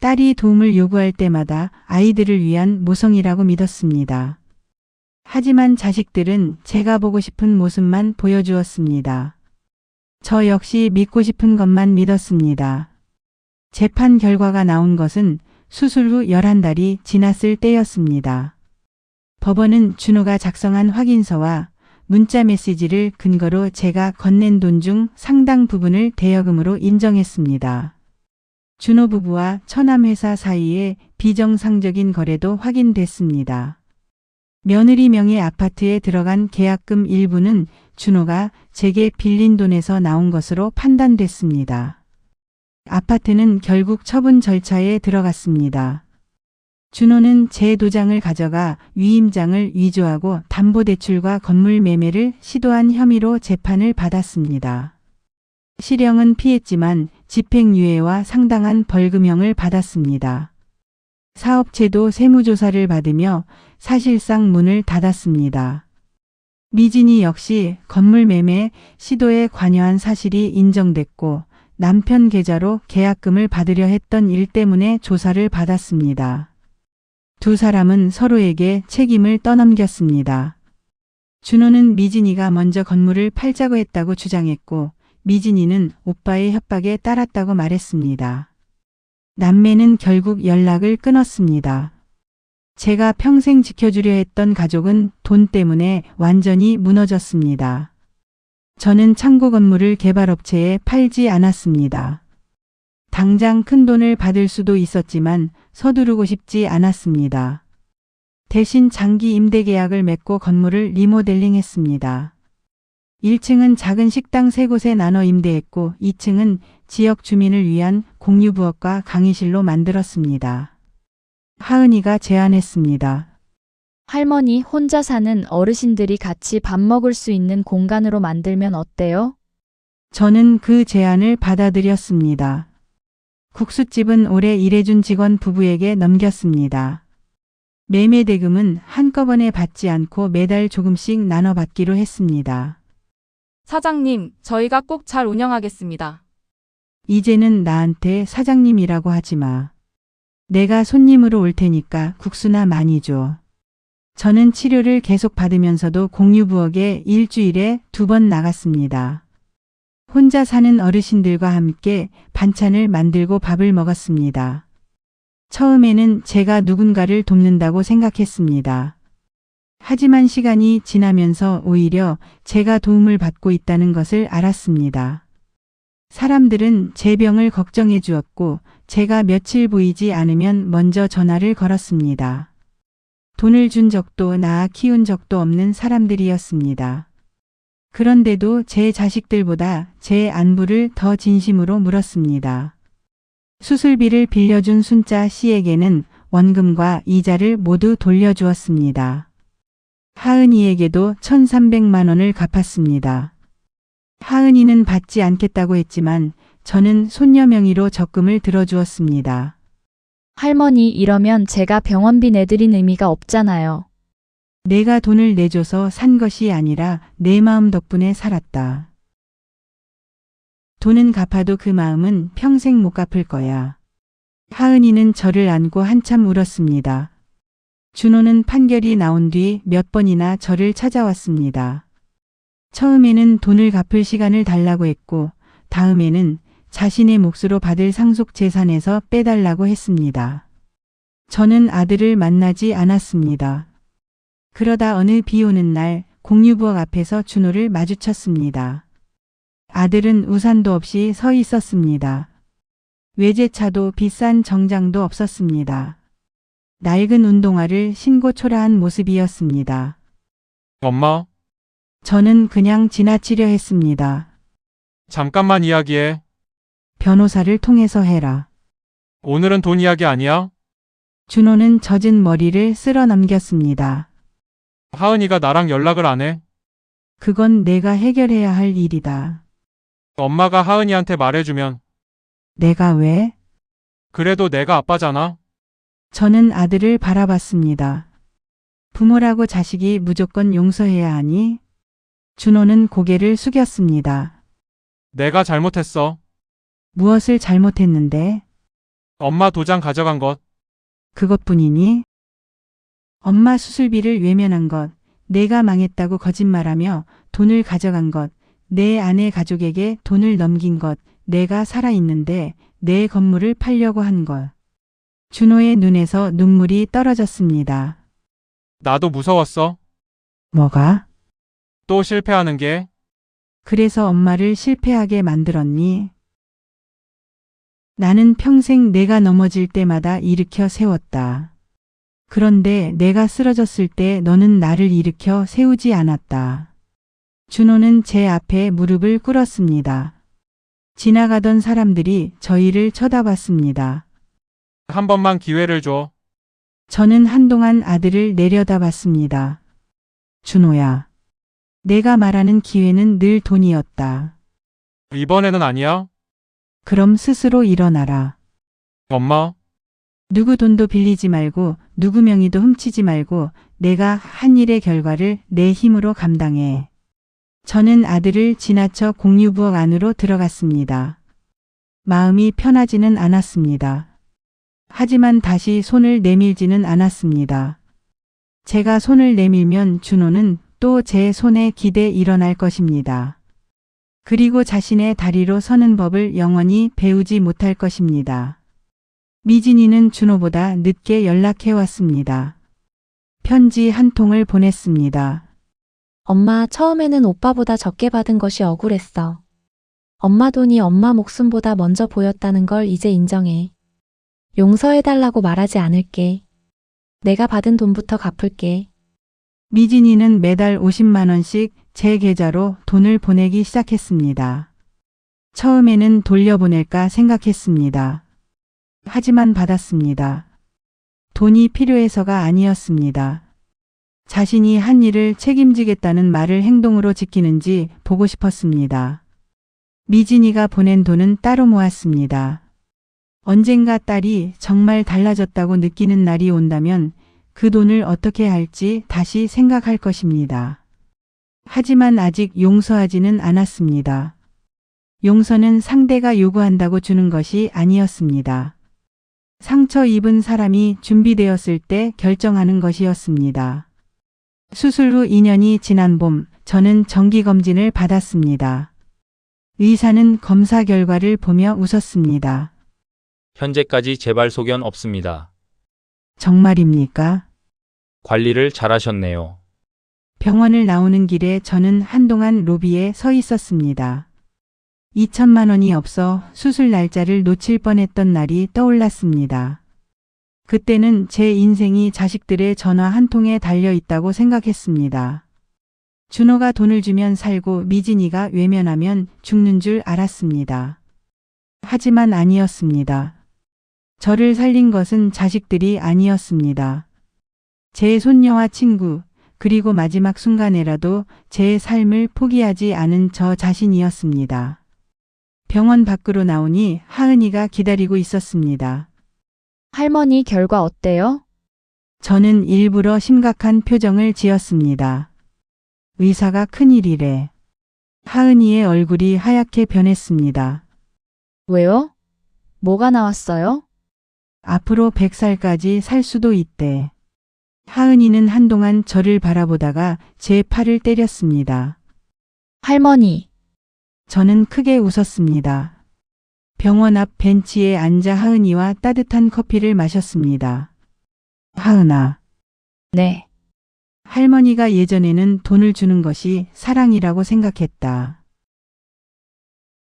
딸이 도움을 요구할 때마다 아이들을 위한 모성이라고 믿었습니다. 하지만 자식들은 제가 보고 싶은 모습만 보여주었습니다. 저 역시 믿고 싶은 것만 믿었습니다. 재판 결과가 나온 것은 수술 후 11달이 지났을 때였습니다. 법원은 준호가 작성한 확인서와 문자 메시지를 근거로 제가 건넨 돈 중 상당 부분을 대여금으로 인정했습니다. 준호 부부와 처남회사 사이에 비정상적인 거래도 확인됐습니다. 며느리 명의 아파트에 들어간 계약금 일부는 준호가 제게 빌린 돈에서 나온 것으로 판단됐습니다. 아파트는 결국 처분 절차에 들어갔습니다. 준호는 제 도장을 가져가 위임장을 위조하고 담보대출과 건물 매매를 시도한 혐의로 재판을 받았습니다. 실형은 피했지만 집행유예와 상당한 벌금형을 받았습니다. 사업체도 세무조사를 받으며 사실상 문을 닫았습니다. 미진이 역시 건물 매매 시도에 관여한 사실이 인정됐고 남편 계좌로 계약금을 받으려 했던 일 때문에 조사를 받았습니다. 두 사람은 서로에게 책임을 떠넘겼습니다. 준호는 미진이가 먼저 건물을 팔자고 했다고 주장했고 미진이는 오빠의 협박에 따랐다고 말했습니다. 남매는 결국 연락을 끊었습니다. 제가 평생 지켜주려 했던 가족은 돈 때문에 완전히 무너졌습니다. 저는 창고 건물을 개발업체에 팔지 않았습니다. 당장 큰 돈을 받을 수도 있었지만 서두르고 싶지 않았습니다. 대신 장기 임대 계약을 맺고 건물을 리모델링했습니다. 1층은 작은 식당 3곳에 나눠 임대했고 2층은 지역 주민을 위한 공유부엌과 강의실로 만들었습니다. 하은이가 제안했습니다. 할머니 혼자 사는 어르신들이 같이 밥 먹을 수 있는 공간으로 만들면 어때요? 저는 그 제안을 받아들였습니다. 국수집은 올해 일해준 직원 부부에게 넘겼습니다. 매매 대금은 한꺼번에 받지 않고 매달 조금씩 나눠받기로 했습니다. 사장님, 저희가 꼭 잘 운영하겠습니다. 이제는 나한테 사장님이라고 하지 마. 내가 손님으로 올 테니까 국수나 많이 줘. 저는 치료를 계속 받으면서도 공유부엌에 일주일에 2번 나갔습니다. 혼자 사는 어르신들과 함께 반찬을 만들고 밥을 먹었습니다. 처음에는 제가 누군가를 돕는다고 생각했습니다. 하지만 시간이 지나면서 오히려 제가 도움을 받고 있다는 것을 알았습니다. 사람들은 제 병을 걱정해 주었고 제가 며칠 보이지 않으면 먼저 전화를 걸었습니다. 돈을 준 적도 낳아 키운 적도 없는 사람들이었습니다. 그런데도 제 자식들보다 제 안부를 더 진심으로 물었습니다. 수술비를 빌려준 순자 씨에게는 원금과 이자를 모두 돌려주었습니다. 하은이에게도 1,300만 원을 갚았습니다. 하은이는 받지 않겠다고 했지만 저는 손녀 명의로 적금을 들어주었습니다. 할머니 이러면 제가 병원비 내드린 의미가 없잖아요. 내가 돈을 내줘서 산 것이 아니라 내 마음 덕분에 살았다. 돈은 갚아도 그 마음은 평생 못 갚을 거야. 하은이는 저를 안고 한참 울었습니다. 준호는 판결이 나온 뒤 몇 번이나 저를 찾아왔습니다. 처음에는 돈을 갚을 시간을 달라고 했고 다음에는 자신의 몫으로 받을 상속 재산에서 빼달라고 했습니다. 저는 아들을 만나지 않았습니다. 그러다 어느 비 오는 날 공유부엌 앞에서 준호를 마주쳤습니다. 아들은 우산도 없이 서 있었습니다. 외제차도 비싼 정장도 없었습니다. 낡은 운동화를 신고 초라한 모습이었습니다. 엄마, 저는 그냥 지나치려 했습니다. 잠깐만 이야기해. 변호사를 통해서 해라. 오늘은 돈 이야기 아니야? 준호는 젖은 머리를 쓸어 넘겼습니다. 하은이가 나랑 연락을 안 해. 그건 내가 해결해야 할 일이다. 엄마가 하은이한테 말해주면. 내가 왜? 그래도 내가 아빠잖아. 저는 아들을 바라봤습니다. 부모라고 자식이 무조건 용서해야 하니? 준호는 고개를 숙였습니다. 내가 잘못했어. 무엇을 잘못했는데? 엄마 도장 가져간 것. 그것뿐이니? 엄마 수술비를 외면한 것, 내가 망했다고 거짓말하며 돈을 가져간 것, 내 아내 가족에게 돈을 넘긴 것, 내가 살아있는데 내 건물을 팔려고 한 것. 준호의 눈에서 눈물이 떨어졌습니다. 나도 무서웠어. 뭐가? 또 실패하는 게. 그래서 엄마를 실패하게 만들었니? 나는 평생 내가 넘어질 때마다 일으켜 세웠다. 그런데 내가 쓰러졌을 때 너는 나를 일으켜 세우지 않았다. 준호는 제 앞에 무릎을 꿇었습니다. 지나가던 사람들이 저희를 쳐다봤습니다. 한 번만 기회를 줘. 저는 한동안 아들을 내려다봤습니다. 준호야, 내가 말하는 기회는 늘 돈이었다. 이번에는 아니야? 그럼 스스로 일어나라. 엄마, 누구 돈도 빌리지 말고 누구 명의도 훔치지 말고 내가 한 일의 결과를 내 힘으로 감당해. 저는 아들을 지나쳐 공유부엌 안으로 들어갔습니다. 마음이 편하지는 않았습니다. 하지만 다시 손을 내밀지는 않았습니다. 제가 손을 내밀면 준호는 또 제 손에 기대 일어날 것입니다. 그리고 자신의 다리로 서는 법을 영원히 배우지 못할 것입니다. 미진이는 준호보다 늦게 연락해 왔습니다. 편지 한 통을 보냈습니다. 엄마, 처음에는 오빠보다 적게 받은 것이 억울했어. 엄마 돈이 엄마 목숨보다 먼저 보였다는 걸 이제 인정해. 용서해달라고 말하지 않을게. 내가 받은 돈부터 갚을게. 미진이는 매달 50만 원씩 제 계좌로 돈을 보내기 시작했습니다. 처음에는 돌려보낼까 생각했습니다. 하지만 받았습니다. 돈이 필요해서가 아니었습니다. 자신이 한 일을 책임지겠다는 말을 행동으로 지키는지 보고 싶었습니다. 미진이가 보낸 돈은 따로 모았습니다. 언젠가 딸이 정말 달라졌다고 느끼는 날이 온다면 그 돈을 어떻게 할지 다시 생각할 것입니다. 하지만 아직 용서하지는 않았습니다. 용서는 상대가 요구한다고 주는 것이 아니었습니다. 상처 입은 사람이 준비되었을 때 결정하는 것이었습니다. 수술 후 2년이 지난 봄, 저는 정기검진을 받았습니다. 의사는 검사 결과를 보며 웃었습니다. 현재까지 재발 소견 없습니다. 정말입니까? 관리를 잘하셨네요. 병원을 나오는 길에 저는 한동안 로비에 서 있었습니다. 2천만 원이 없어 수술 날짜를 놓칠 뻔했던 날이 떠올랐습니다. 그때는 제 인생이 자식들의 전화 한 통에 달려 있다고 생각했습니다. 준호가 돈을 주면 살고 미진이가 외면하면 죽는 줄 알았습니다. 하지만 아니었습니다. 저를 살린 것은 자식들이 아니었습니다. 제 손녀와 친구, 그리고 마지막 순간에라도 제 삶을 포기하지 않은 저 자신이었습니다. 병원 밖으로 나오니 하은이가 기다리고 있었습니다. 할머니 결과 어때요? 저는 일부러 심각한 표정을 지었습니다. 의사가 큰일이래. 하은이의 얼굴이 하얗게 변했습니다. 왜요? 뭐가 나왔어요? 앞으로 100살까지 살 수도 있대. 하은이는 한동안 저를 바라보다가 제 팔을 때렸습니다. 할머니, 저는 크게 웃었습니다. 병원 앞 벤치에 앉아 하은이와 따뜻한 커피를 마셨습니다. 하은아. 네. 할머니가 예전에는 돈을 주는 것이 사랑이라고 생각했다.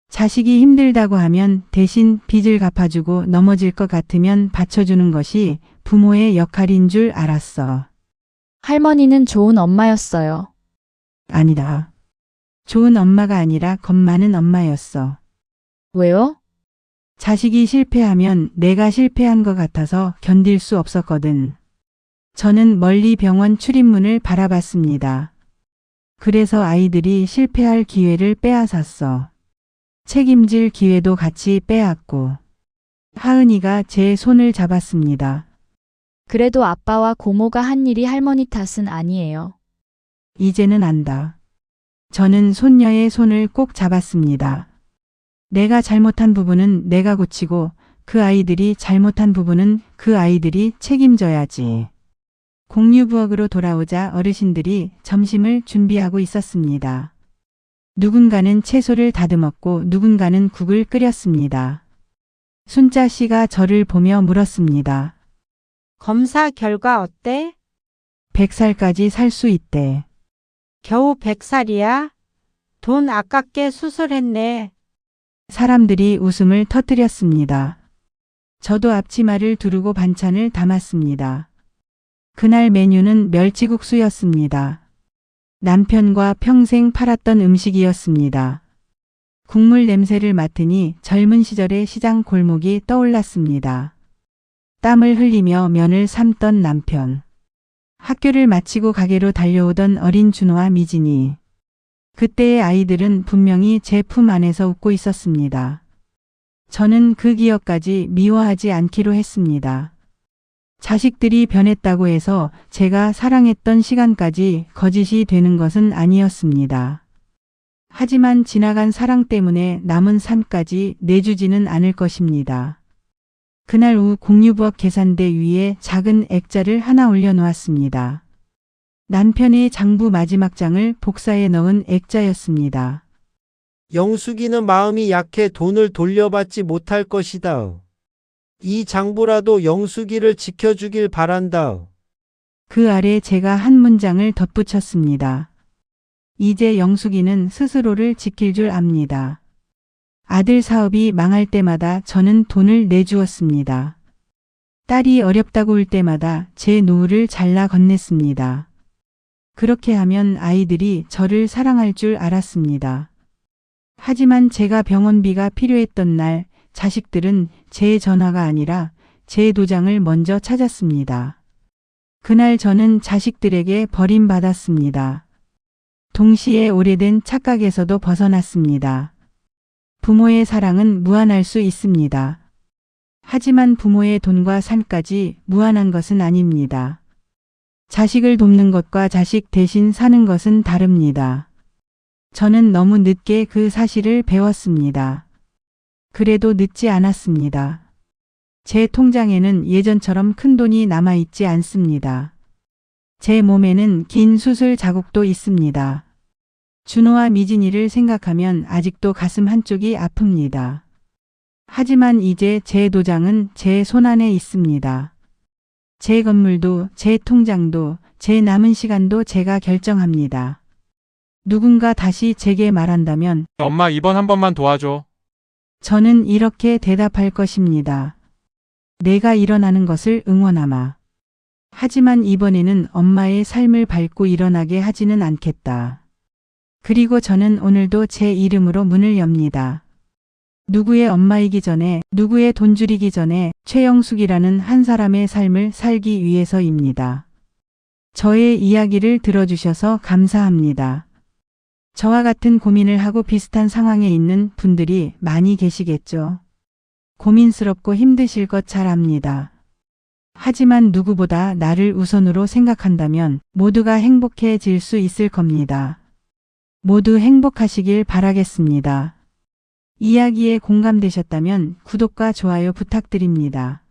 자식이 힘들다고 하면 대신 빚을 갚아주고 넘어질 것 같으면 받쳐주는 것이 부모의 역할인 줄 알았어. 할머니는 좋은 엄마였어요. 아니다. 좋은 엄마가 아니라 겁 많은 엄마였어. 왜요? 자식이 실패하면 내가 실패한 것 같아서 견딜 수 없었거든. 저는 멀리 병원 출입문을 바라봤습니다. 그래서 아이들이 실패할 기회를 빼앗았어. 책임질 기회도 같이 빼앗고. 하은이가 제 손을 잡았습니다. 그래도 아빠와 고모가 한 일이 할머니 탓은 아니에요. 이제는 안다. 저는 손녀의 손을 꼭 잡았습니다. 내가 잘못한 부분은 내가 고치고 그 아이들이 잘못한 부분은 그 아이들이 책임져야지. 공유부엌으로 돌아오자 어르신들이 점심을 준비하고 있었습니다. 누군가는 채소를 다듬었고 누군가는 국을 끓였습니다. 순자 씨가 저를 보며 물었습니다. 검사 결과 어때? 100살까지 살 수 있대. 겨우 100살이야? 돈 아깝게 수술했네. 사람들이 웃음을 터뜨렸습니다. 저도 앞치마를 두르고 반찬을 담았습니다. 그날 메뉴는 멸치국수였습니다. 남편과 평생 팔았던 음식이었습니다. 국물 냄새를 맡으니 젊은 시절의 시장 골목이 떠올랐습니다. 땀을 흘리며 면을 삶던 남편. 학교를 마치고 가게로 달려오던 어린 준호와 미진이. 그때의 아이들은 분명히 제 품 안에서 웃고 있었습니다. 저는 그 기억까지 미워하지 않기로 했습니다. 자식들이 변했다고 해서 제가 사랑했던 시간까지 거짓이 되는 것은 아니었습니다. 하지만 지나간 사랑 때문에 남은 삶까지 내주지는 않을 것입니다. 그날 오후 공유부엌 계산대 위에 작은 액자를 하나 올려놓았습니다. 남편의 장부 마지막 장을 복사해 넣은 액자였습니다. 영숙이는 마음이 약해 돈을 돌려받지 못할 것이다. 이 장부라도 영숙이를 지켜주길 바란다. 그 아래 제가 한 문장을 덧붙였습니다. 이제 영숙이는 스스로를 지킬 줄 압니다. 아들 사업이 망할 때마다 저는 돈을 내주었습니다. 딸이 어렵다고 울 때마다 제 노후를 잘라 건넸습니다. 그렇게 하면 아이들이 저를 사랑할 줄 알았습니다. 하지만 제가 병원비가 필요했던 날 자식들은 제 전화가 아니라 제 도장을 먼저 찾았습니다. 그날 저는 자식들에게 버림받았습니다. 동시에 오래된 착각에서도 벗어났습니다. 부모의 사랑은 무한할 수 있습니다. 하지만 부모의 돈과 산까지 무한한 것은 아닙니다. 자식을 돕는 것과 자식 대신 사는 것은 다릅니다. 저는 너무 늦게 그 사실을 배웠습니다. 그래도 늦지 않았습니다. 제 통장에는 예전처럼 큰 돈이 남아있지 않습니다. 제 몸에는 긴 수술 자국도 있습니다. 준호와 미진이를 생각하면 아직도 가슴 한쪽이 아픕니다. 하지만 이제 제 도장은 제 손안에 있습니다. 제 건물도, 제 통장도, 제 남은 시간도 제가 결정합니다. 누군가 다시 제게 말한다면 엄마 이번 한 번만 도와줘. 저는 이렇게 대답할 것입니다. 내가 일어나는 것을 응원하마. 하지만 이번에는 엄마의 삶을 밟고 일어나게 하지는 않겠다. 그리고 저는 오늘도 제 이름으로 문을 엽니다. 누구의 엄마이기 전에, 누구의 돈 줄이기 전에 최영숙이라는 한 사람의 삶을 살기 위해서입니다. 저의 이야기를 들어주셔서 감사합니다. 저와 같은 고민을 하고 비슷한 상황에 있는 분들이 많이 계시겠죠. 고민스럽고 힘드실 것 잘 압니다. 하지만 누구보다 나를 우선으로 생각한다면 모두가 행복해질 수 있을 겁니다. 모두 행복하시길 바라겠습니다. 이야기에 공감되셨다면 구독과 좋아요 부탁드립니다.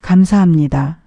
감사합니다.